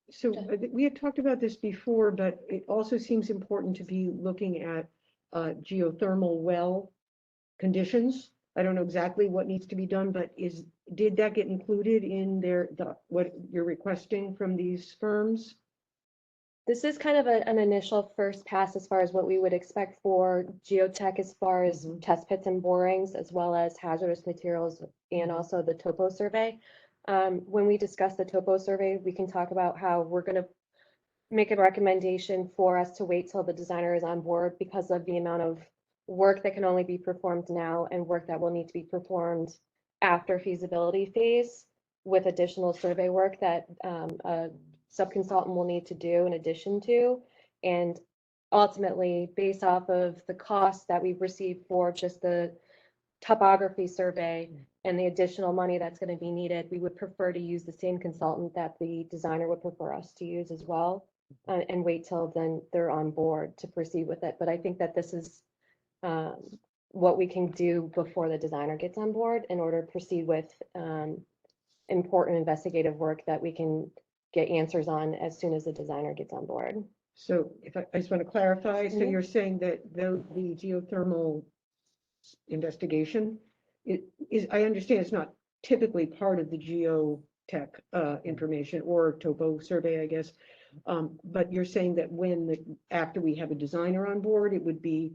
So we had talked about this before, but it also seems important to be looking at geothermal well conditions. I don't know exactly what needs to be done, but did that get included in what you're requesting from these firms? This is kind of an initial first pass as far as what we would expect for geotech as far as test pits and borings, as well as hazardous materials and also the topo survey. When we discuss the topo survey, we can talk about how we're going to make a recommendation for us to wait till the designer is on board because of the amount of work that can only be performed now and work that will need to be performed after feasibility phase with additional survey work that a sub-consultant will need to do in addition to. And ultimately, based off of the costs that we've received for just the topography survey and the additional money that's going to be needed, we would prefer to use the same consultant that the designer would prefer us to use as well, and wait till then they're on board to proceed with it. But I think that this is what we can do before the designer gets on board in order to proceed with important investigative work that we can get answers on as soon as the designer gets on board. So if I just want to clarify, so Mhm. you're saying that the geothermal investigation, I understand it's not typically part of the geotech information or topo survey, I guess. But you're saying that after we have a designer on board, it would be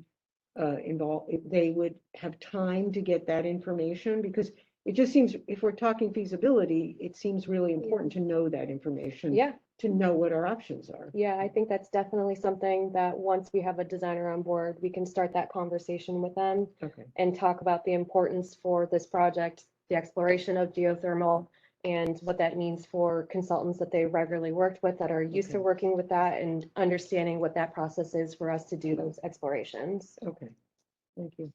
involved, they would have time to get that information? Because it just seems, if we're talking feasibility, it seems really important to know that information. Yeah. To know what our options are. Yeah, I think that's definitely something that once we have a designer on board, we can start that conversation with them Okay. and talk about the importance for this project, the exploration of geothermal, and what that means for consultants that they regularly worked with that are used to Okay. working with that and understanding what that process is for us to do those explorations. Okay, thank you.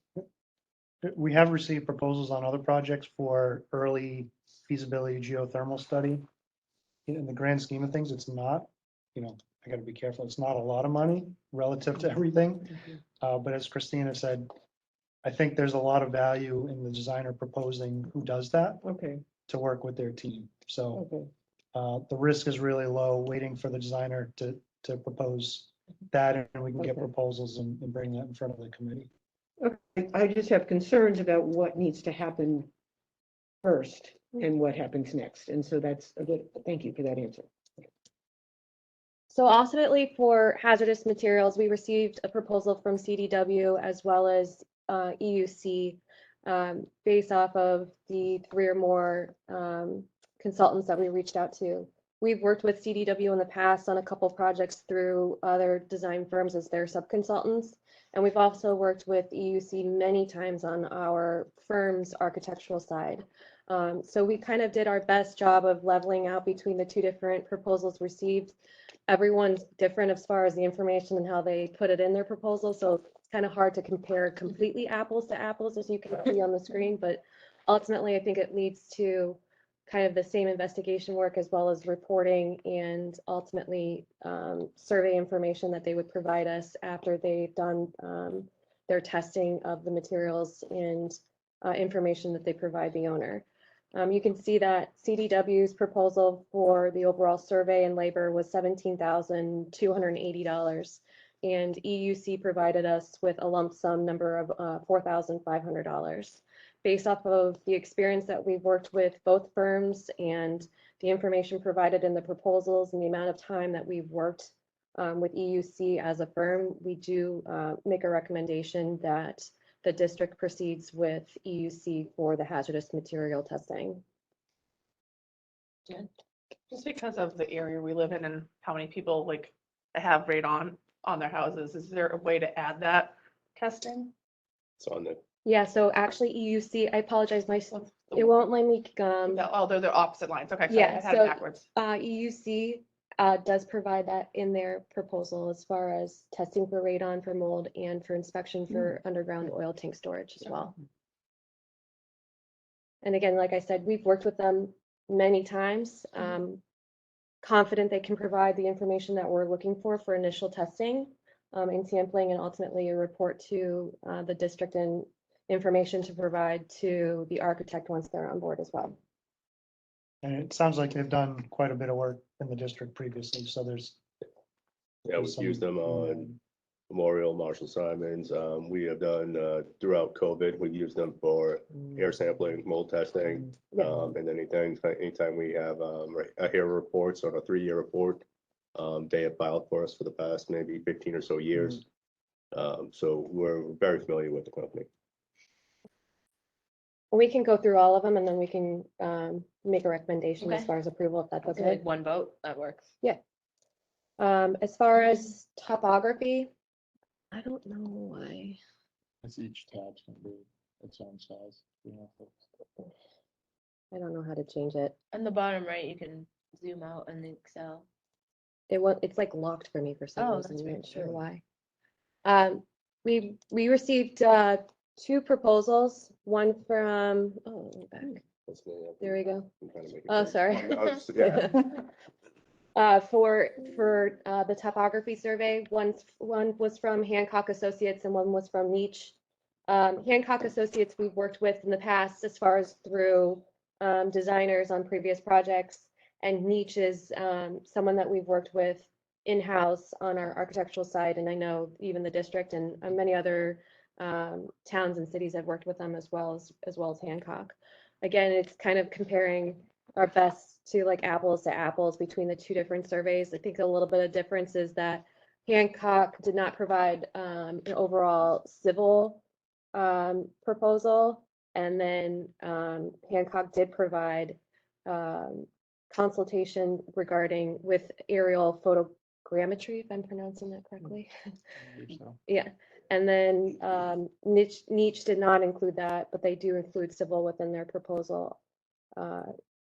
We have received proposals on other projects for early feasibility geothermal study. In the grand scheme of things, it's not, I gotta be careful, it's not a lot of money relative to everything. But as Christina said, I think there's a lot of value in the designer proposing who does that Okay, to work with their team. So okay, the risk is really low, waiting for the designer to propose that, and we can get Okay. proposals and bring that in front of the committee. okay. I just have concerns about what needs to happen first and what happens next. And so that's a good, thank you for that answer. So ultimately for hazardous materials, we received a proposal from CDW as well as EUC based off of the 3 or more consultants that we reached out to. We've worked with CDW in the past on a couple projects through other design firms as their sub-consultants. And we've also worked with EUC many times on our firm's architectural side. So we kind of did our best job of leveling out between the 2 different proposals received. Everyone's different as far as the information and how they put it in their proposal. So it's kind of hard to compare completely apples to apples, as you can see on the screen, but ultimately, I think it leads to kind of the same investigation work as well as reporting and ultimately survey information that they would provide us after they've done their testing of the materials and information that they provide the owner. You can see that CDW's proposal for the overall survey and labor was $17,280, and EUC provided us with a lump sum number of $4,500. Based off of the experience that we've worked with both firms and the information provided in the proposals and the amount of time that we've worked with EUC as a firm, we do make a recommendation that the district proceeds with EUC for the hazardous material testing. Just because of the area we live in and how many people like have radon on their houses, is there a way to add that testing? It's on the, Yeah, so actually EUC, I apologize, it won't let me, Oh, they're the opposite lines. Okay, sorry, yeah, I had it so backwards. EUC does provide that in their proposal as far as testing for radon, for mold, and for inspection for underground oil tank storage as well. And again, like I said, we've worked with them many times. Confident they can provide the information that we're looking for initial testing and sampling, and ultimately a report to the district and information to provide to the architect once they're on board as well. And it sounds like they've done quite a bit of work in the district previously, so there's. yeah, we've used them on Memorial, Marshall Simons. We have done throughout COVID, we used them for air sampling, mold testing. And anytime we have a hair reports on a 3-year report, they have filed for us for the past maybe 15 or so years. So we're very familiar with the company. We can go through all of them and then we can make a recommendation as Okay. far as approval, if that's So okay. like one vote, that works. As far as topography, I don't know why. It's each tab's gonna be its own size. I don't know how to change it. On the bottom right, you can zoom out in the Excel. It's like locked for me for some Oh, reason. that's I'm weird. not sure why. We received 2 proposals, one from, oh, let me back. That's me. There we go. I'm trying to make it Oh, big. sorry. Yeah. For the topography survey, one was from Hancock Associates and one was from Niche. Hancock Associates we've worked with in the past as far as through designers on previous projects, and Niche is someone that we've worked with in-house on our architectural side, and I know even the district and many other towns and cities have worked with them as well as Hancock. Again, it's kind of comparing our best to like apples to apples between the 2 different surveys. I think a little bit of difference is that Hancock did not provide an overall civil proposal, and then Hancock did provide consultation regarding with aerial photogrammetry, if I'm pronouncing that correctly. Yeah, and then Niche did not include that, but they do include civil within their proposal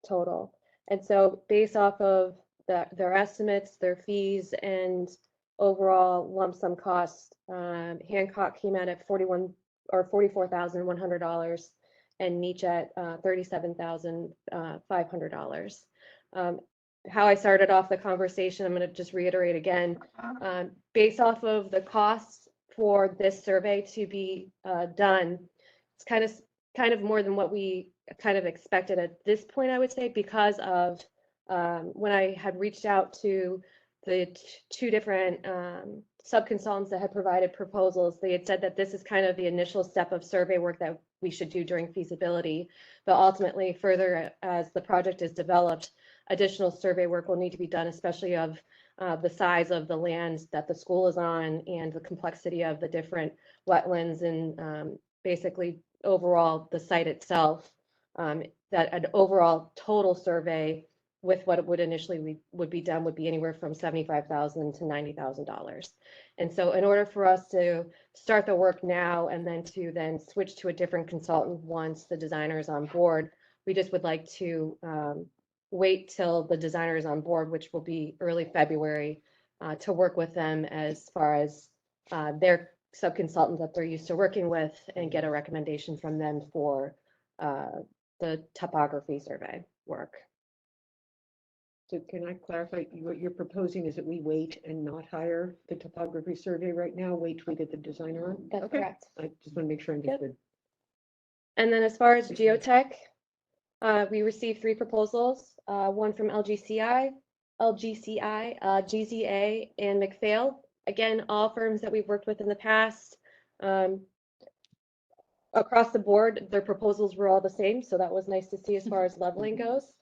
total. And so based off of their estimates, their fees, and overall lump sum costs, Hancock came out at $44,100 and Niche at $37,500. How I started off the conversation, I'm going to just reiterate again, based off of the costs for this survey to be done, it's kind of more than what we kind of expected at this point, I would say, because of when I had reached out to the 2 different sub-consultants that had provided proposals, they had said that this is kind of the initial step of survey work that we should do during feasibility. But ultimately, further as the project is developed, additional survey work will need to be done, especially of the size of the land that the school is on and the complexity of the different wetlands and basically overall the site itself. That an overall total survey with what it would initially would be done would be anywhere from $75,000 to $90,000. And so in order for us to start the work now and then to switch to a different consultant once the designer is on board, we just would like to wait till the designer is on board, which will be early February, to work with them as far as their sub-consultant that they're used to working with and get a recommendation from them for the topography survey work. So can I clarify, what you're proposing is that we wait and not hire the topography survey right now, wait till we get the designer on? That's Okay. correct. I just want to make sure I understood. And then as far as geotech, we received 3 proposals, one from LGCI, GZA, and McPhail. Again, all firms that we've worked with in the past. Across the board, their proposals were all the same, so that was nice to see as far as leveling goes.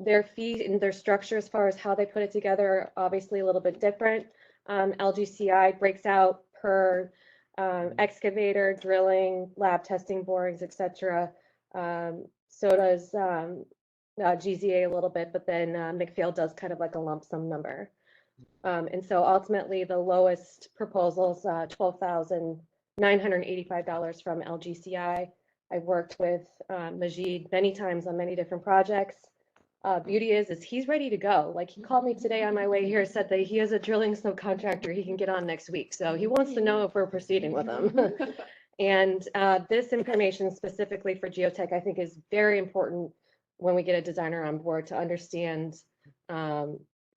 Their fee and their structure as far as how they put it together are obviously a little bit different. LGCI breaks out per excavator, drilling, lab testing, borings, etc. So does GZA a little bit, but then McPhail does kind of like a lump sum number. And so ultimately the lowest proposals, $12,985 from LGCI. I've worked with Majid many times on many different projects. Beauty is he's ready to go. Like he called me today on my way here, said that he has a drilling subcontractor he can get on next week. So he wants to know if we're proceeding with him. And this information specifically for geotech, I think is very important when we get a designer on board to understand,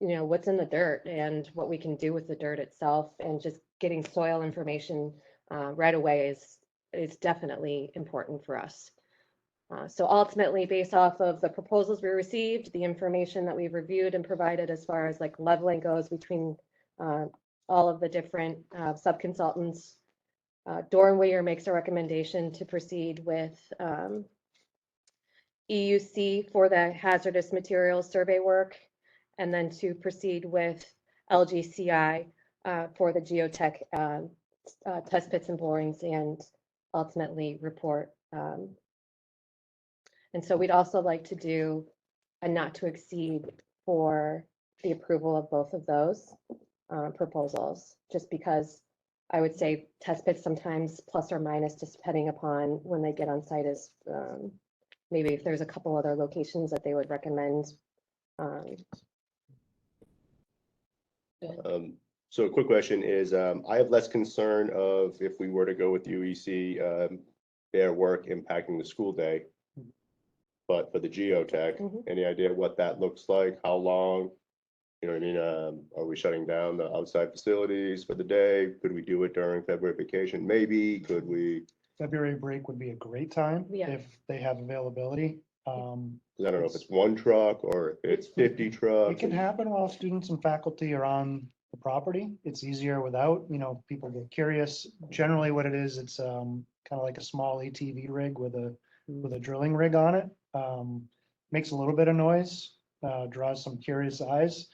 what's in the dirt and what we can do with the dirt itself, and just getting soil information right away is definitely important for us. So ultimately, based off of the proposals we received, the information that we've reviewed and provided as far as like leveling goes between all of the different sub-consultants, Dornweyer makes a recommendation to proceed with EUC for the hazardous materials survey work, and then to proceed with LGCI for the geotech test pits and borings, and ultimately report. And so we'd also like to do a not to exceed for the approval of both of those proposals, just because I would say test pits sometimes plus or minus, just depending upon when they get on site, is maybe if there's a couple other locations that they would recommend. So a quick question is, I have less concern of if we were to go with UEC, their work impacting the school day. But for the geotech, any idea what that looks like? How long? You know what I mean? Are we shutting down the outside facilities for the day? Could we do it during February vacation? Maybe. Could we? February break would be a great time Yeah. if they have availability. 'Cause I don't know if it's 1 truck or if it's 50 trucks. It can happen while students and faculty are on the property. It's easier without, people get curious. Generally what it is, it's kind of like a small ATV rig with a drilling rig on it. Makes a little bit of noise, draws some curious eyes.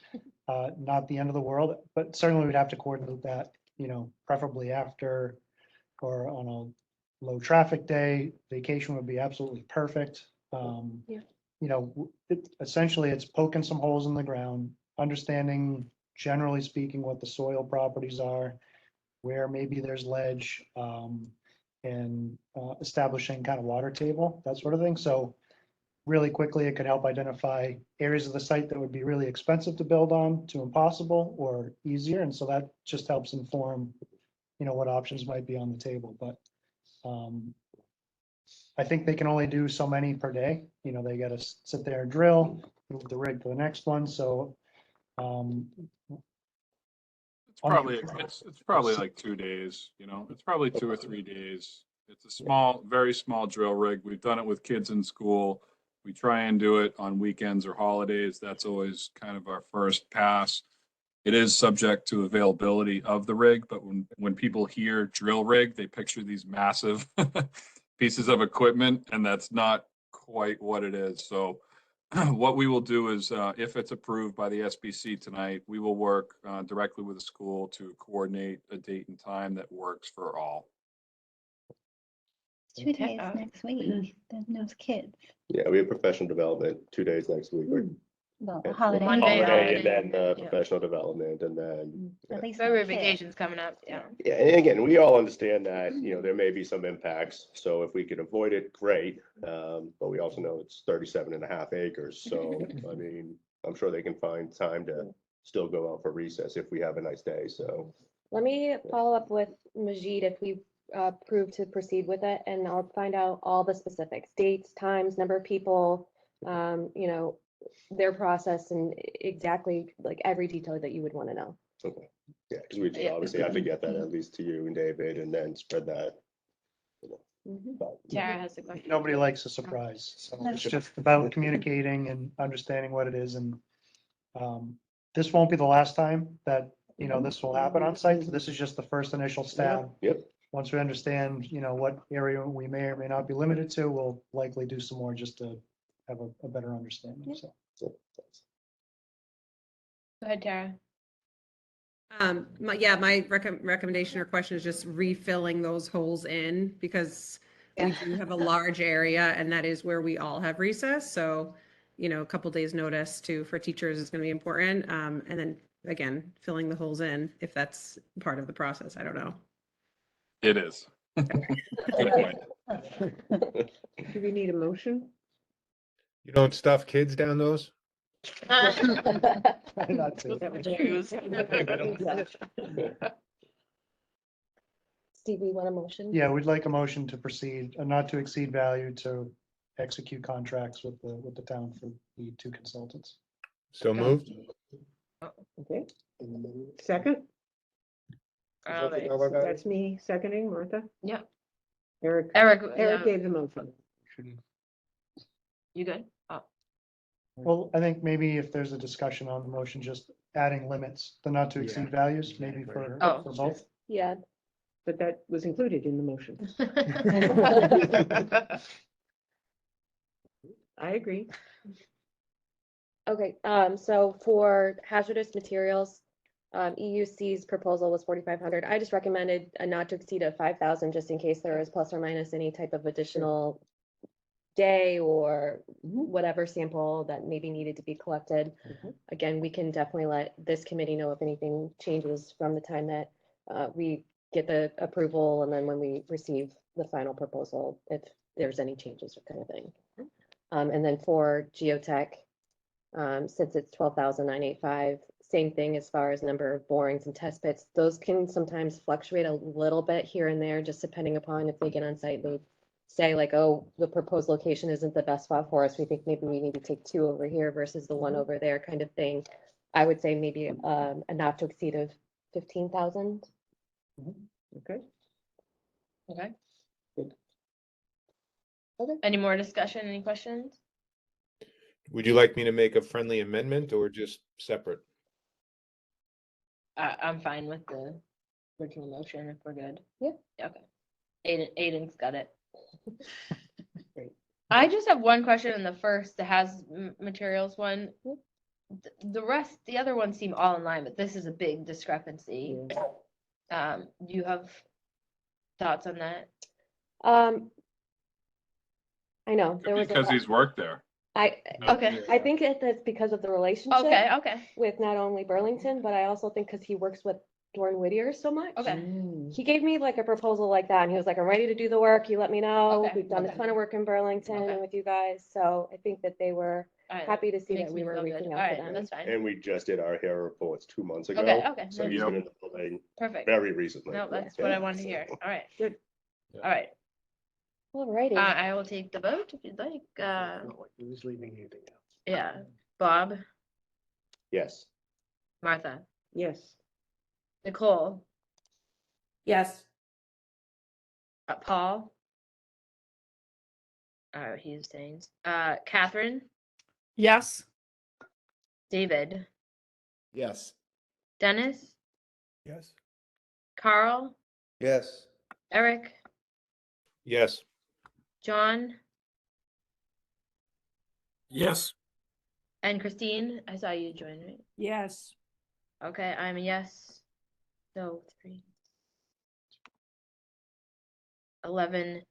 Not the end of the world, but certainly we'd have to coordinate that, preferably after or on a low traffic day. Vacation would be absolutely perfect. Essentially it's poking some holes in the ground, understanding, generally speaking, what the soil properties are, where maybe there's ledge, and establishing kind of water table, that sort of thing. So really quickly, it could help identify areas of the site that would be really expensive to build on to impossible or easier. And so that just helps inform, what options might be on the table. But I think they can only do so many per day. They got to sit there and drill, move the rig to the next one. So It's probably like 2 days, it's probably 2 or 3 days. It's a small, very small drill rig. We've done it with kids in school. We try and do it on weekends or holidays. That's always kind of our first pass. It is subject to availability of the rig, but when people hear drill rig, they picture these massive pieces of equipment, and that's not quite what it is. So what we will do is, if it's approved by the SBC tonight, we will work directly with the school to coordinate a date and time that works for all. 2 days next week, then those kids. Yeah, we have professional development 2 days next week. Well, Yeah, holiday. holiday and then professional development, and then At least February not kids. vacation's coming up, yeah. yeah, and again, we all understand that, there may be some impacts. So if we could avoid it, great. But we also know it's 37.5 acres. So I mean, I'm sure they can find time to still go out for recess if we have a nice day. So Let me follow up with Majid if we prove to proceed with it, and I'll find out all the specifics, dates, times, number of people, you know, their process and exactly like every detail that you would want to know. Okay, yeah, because we Yeah. obviously have to get that at least to you and David and then spread that. But, Tara has a question. Nobody likes a surprise, so it's just about communicating and understanding what it is, and this won't be the last time that, you know, this will happen on site. This is just the first initial stab. Yep, Once we understand, you know, what area we may or may not be limited to, we'll likely do some more just to have a better understanding, so. so, Go ahead, Tara. My recommendation or question is just refilling those holes in because we do have a large area and that is where we all have recess. So, you know, a couple days notice for teachers is going to be important. And then again, filling the holes in if that's part of the process. I don't know. It is. Good point. Do we need a motion? You don't stuff kids down those? Not to. That was Choose. Steve, we want a motion? Yeah, we'd like a motion to proceed, a not to exceed value to execute contracts with the town for the 2 consultants. So moved? Okay. Second, All right. that's me seconding, Martha. Yeah. Eric Eric, yeah, gave the motion. you good? Oh, Well, I think maybe if there's a discussion on the motion, just adding limits, the not to exceed values, maybe for Oh. both. Yeah. But that was included in the motion. I agree. Okay, so for hazardous materials, EUC's proposal was 4,500. I just recommended a not to exceed of 5,000 just in case there is plus or minus any type of additional day or whatever sample that maybe needed to be collected. Again, we can definitely let this committee know if anything changes from the time that we get the approval and then when we receive the final proposal, if there's any changes or kind of thing. And then for geotech, since it's 12,985, same thing as far as number of borings and test pits. Those can sometimes fluctuate a little bit here and there, just depending upon if they get on site, they say like, oh, the proposed location isn't the best spot for us. We think maybe we need to take 2 over here versus the 1 over there kind of thing. I would say maybe a not to exceed of 15,000. Okay. okay. Okay. Any more discussion? Any questions? Would you like me to make a friendly amendment or just separate? I'm fine with the original motion if we're good. Yeah. Okay. Aiden's got it. Great. I just have one question in the first, the materials one. The rest, the other ones seem all in line, but this is a big discrepancy. Do you have thoughts on that? I know there was Because he's worked there. Okay. I think that's because of the relationship Okay. with not only Burlington, but I also think because he works with Dorn Whittier so much. Okay. He gave me like a proposal like that and he was like, I'm ready to do the work. You let me know. Okay. We've done a ton of work in Burlington Okay. and with you guys. So I think that they were All right, happy to see makes that we me were feel good. reaching All out to right, them. that's fine. and we just did our hair reports 2 months ago. Okay. So he's Yep. been in the building Perfect. very recently. No, that's Yeah. what I wanted to hear. All right. Good. All right. Alrighty. I will take the vote if you'd like. Who's leaving anything out? Yeah. Bob, Yes. Martha, Yes. Nicole, Yes. Paul. He abstains. Catherine, Yes. David, Yes. Dennis, Yes. Carl, Yes. Eric, Yes. John, Yes. and Christine. I saw you join, right? Yes. Okay, I'm a yes. So 3, 11,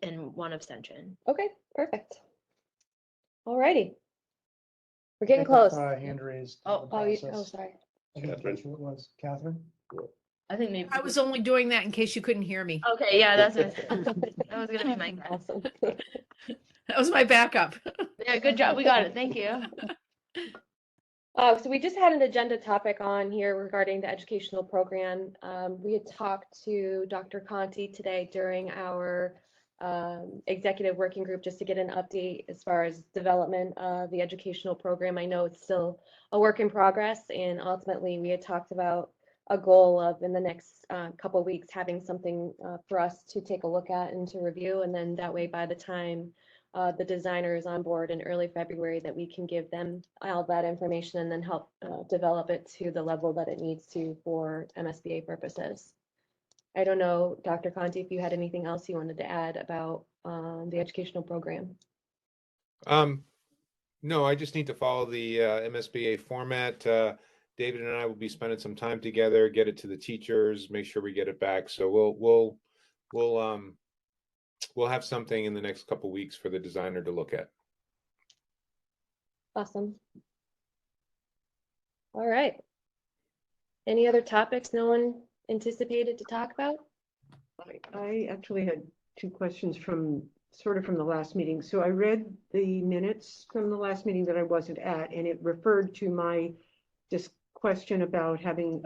and 1 abstention. Okay, perfect. Alrighty. We're getting close. Hand raised. Oh, Sorry. I think that's who it was, Catherine. I think maybe. I was only doing that in case you couldn't hear me. Okay, yeah, that's what, that was gonna be my guess. Awesome. That was my backup. Yeah, good job. We got it. Thank you. So we just had an agenda topic on here regarding the educational program. We had talked to Dr. Conti today during our executive working group just to get an update as far as development of the educational program. I know it's still a work in progress, and ultimately we had talked about a goal of in the next couple of weeks having something for us to take a look at and to review, and then that way by the time the designer is on board in early February, that we can give them all that information and then help develop it to the level that it needs to for MSBA purposes. I don't know, Dr. Conti, if you had anything else you wanted to add about the educational program. No, I just need to follow the MSBA format. David and I will be spending some time together, get it to the teachers, make sure we get it back. So we'll have something in the next couple weeks for the designer to look at. Awesome. All right. Any other topics no one anticipated to talk about? I actually had two questions from the last meeting. So I read the minutes from the last meeting that I wasn't at, and it referred to my question about having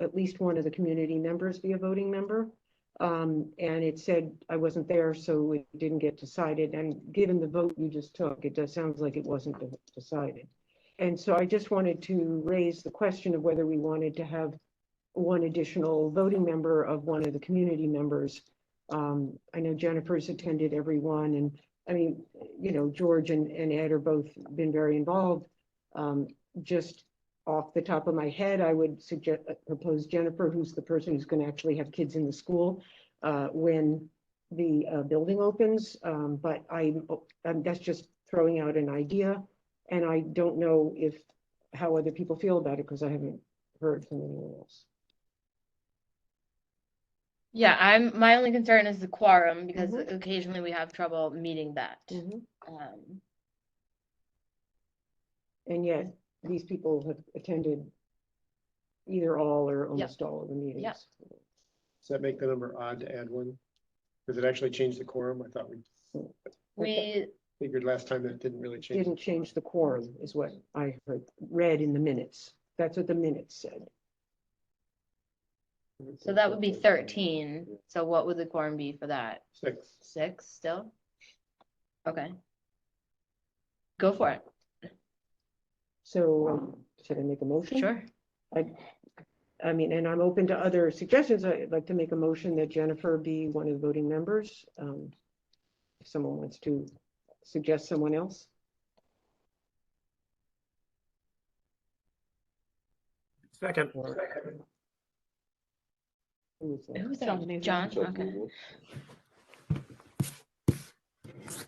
at least one of the community members be a voting member. And it said I wasn't there, so it didn't get decided. And given the vote you just took, it does sounds like it wasn't decided. And so I just wanted to raise the question of whether we wanted to have one additional voting member of one of the community members. I know Jennifer's attended every one, and I mean, you know, George and Ed are both been very involved. Just off the top of my head, I would propose Jennifer, who's the person who's going to actually have kids in the school when the building opens. But that's just throwing out an idea, and I don't know how other people feel about it because I haven't heard from anyone else. Yeah, my only concern is the quorum because occasionally we have trouble meeting that. And yet these people have attended either all or almost all of the meetings. Yep. Does that make the number odd to add one? Does it actually change the quorum? I thought We figured last time that didn't really change. Didn't change the quorum is what I read in the minutes. That's what the minutes said. so that would be 13. So what would the quorum be for that? 6. 6 still? Okay. Go for it. So should I make a motion? Sure. I mean, and I'm open to other suggestions. I'd like to make a motion that Jennifer be one of the voting members. If someone wants to suggest someone else. Second. Who's that? Who's that? John? Okay.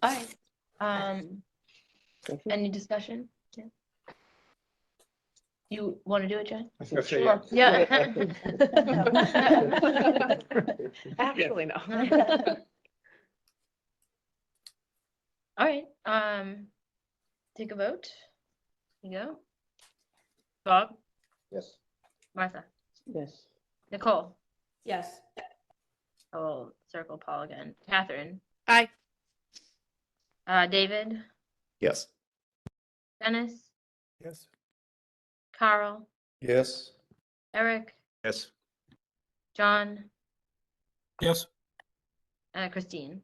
All right. Any discussion? Yeah. You want to do it, Jen? I was gonna say, Sure. Yeah. Actually, no. All right, take a vote. You go. Bob, Yes. Martha, Yes. Nicole, Yes. I will circle Paul again. Catherine, Aye. David, Yes. Dennis, Yes. Carl, Yes. Eric, Yes. John, Yes. Christine.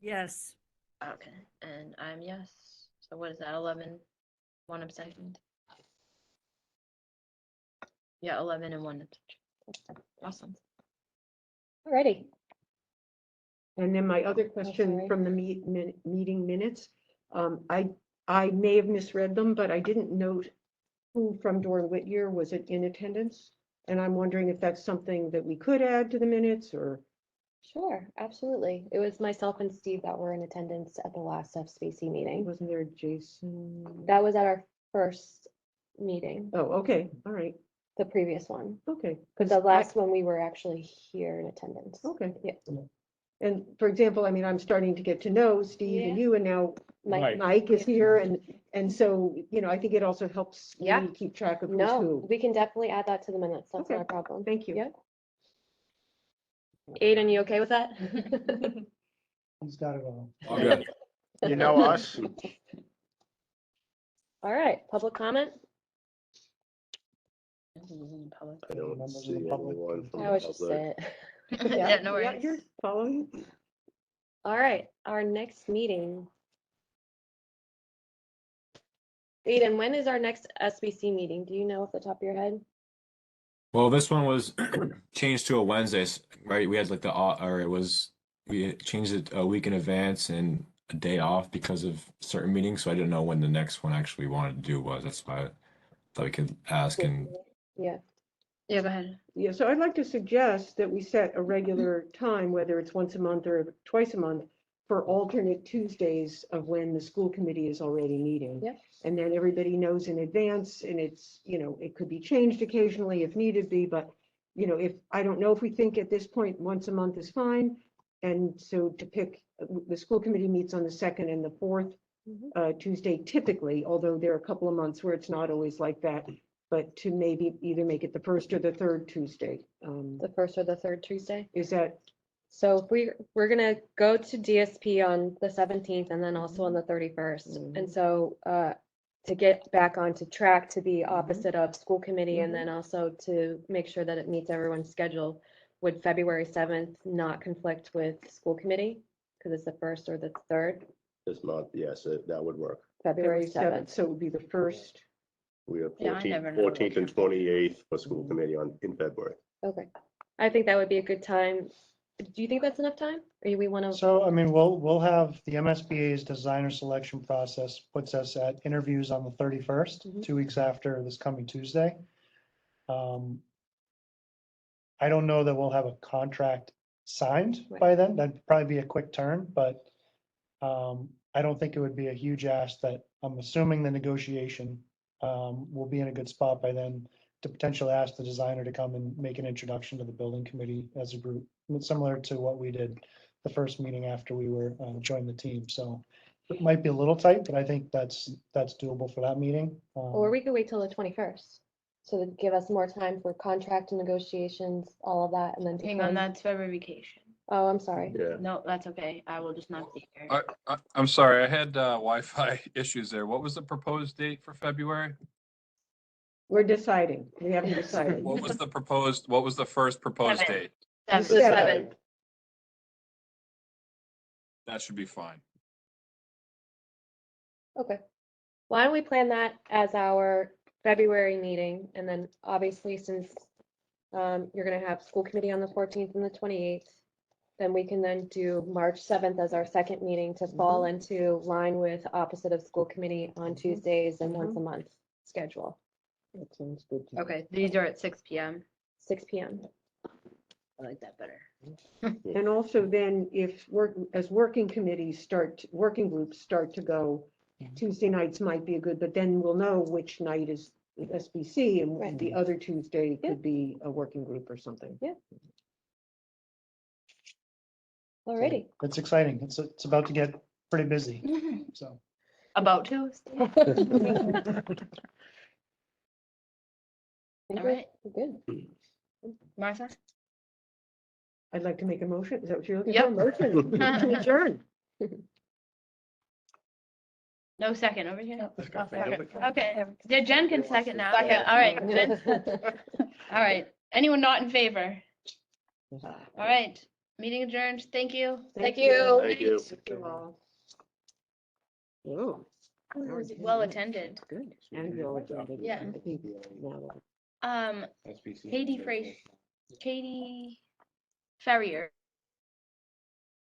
Yes. Okay, and I'm yes. So what is that, 11, 1 abstention? Yeah, 11 and 1 abstention. Awesome. Alrighty. And then my other question sorry. from the meeting minutes, I may have misread them, but I didn't note who from Dorn Whittier was in attendance. And I'm wondering if that's something that we could add to the minutes or. Sure, absolutely. It was myself and Steve that were in attendance at the last FSBC meeting. Wasn't there Jason? That was at our first meeting, Oh, okay, all right, the previous one. okay. But the last one, we were actually here in attendance. Okay. Yeah. And for example, I mean, I'm starting to get to know Steve and Yeah. you, and now Mike. Mike is here, and so, you know, I think it also helps Yeah. me keep track of who's No, who. we can definitely add that to the minutes. That's Okay. not a problem. Thank you. Yeah. Aiden, you okay with that? He's got it all. All good. You know us. All right, public comment? I don't Members of see the public. anyone from I the was just public. saying. Yeah, no Yeah, worries. you're following. All right, our next meeting. Aiden, when is our next SBC meeting? Do you know off the top of your head? Well, this one was changed to a Wednesday, right? We had like we changed it a week in advance and a day off because of certain meetings. So I didn't know when the next one actually wanted to do was. That's why I thought we could ask and Yeah, Yeah, go ahead. Yeah, so I'd like to suggest that we set a regular time, whether it's once a month or twice a month, for alternate Tuesdays of when the school committee is already meeting. Yep. And then everybody knows in advance, and it's, it could be changed occasionally if needed be, but, if, I don't know if we think at this point, once a month is fine. And so to pick, the school committee meets on the second and the fourth Tuesday typically, although there are a couple of months where it's not always like that. But to maybe either make it the first or the third Tuesday. the first or the third Tuesday. Is that, So if we're gonna go to DSP on the 17th and then also on the 31st. And so to get back onto track to be opposite of school committee and then also to make sure that it meets everyone's schedule, would February 7th not conflict with school committee? Because it's the first or the third, This month, yes, that would work. February 7th. so it would be the first. We have Yeah, I never know 14th and 28th for school committee in February. Okay. I think that would be a good time. Do you think that's enough time? Or we want to? So, I mean, we'll have the MSBA's designer selection process puts us at interviews on the 31st, 2 weeks after this coming Tuesday. I don't know that we'll have a contract signed by then. That'd probably be a quick turn, but I don't think it would be a huge ask that I'm assuming the negotiation will be in a good spot by then to potentially ask the designer to come and make an introduction to the building committee as a group, similar to what we did the first meeting after we were joined the team. So it might be a little tight, but I think that's doable for that meeting. Or we could wait till the 21st. So to give us more time for contract negotiations, all of that, and then. to Hang on, come- that's February vacation. Oh, I'm sorry. Yeah. No, that's okay. I will just not be here. I'm sorry, I had Wi-Fi issues there. What was the proposed date for February? We're deciding. We haven't decided. What was the first proposed Seven. date? That's The the seventh. 7th. That should be fine. Okay. Why don't we plan that as our February meeting? And then obviously since you're gonna have school committee on the 14th and the 28th, then we can then do March 7th as our second meeting to fall into line with opposite of school committee on Tuesdays and once a month schedule, That sounds good. to me. Okay, these are at 6 p.m. 6 p.m. I like that better. And also then if working groups start to go, Tuesday nights might be a good, but then we'll know which night is SBC and Right. the other Tuesday Yeah. could be a working group or something. Alrighty. It's exciting. It's about to get pretty busy, so. About to? I think All right. we're good. Martha? I'd like to make a motion. Is that what you're looking Yep. for? Motion to adjourn. No second over here. Okay. Okay, yeah, Jen can second now. Yeah, all right, good. All right, anyone not in favor? All right, meeting adjourned. Thank you. Thank you. Thank you. Oh. Well attended. Good. And well attended. Yeah. I think now that- Katie Ferrier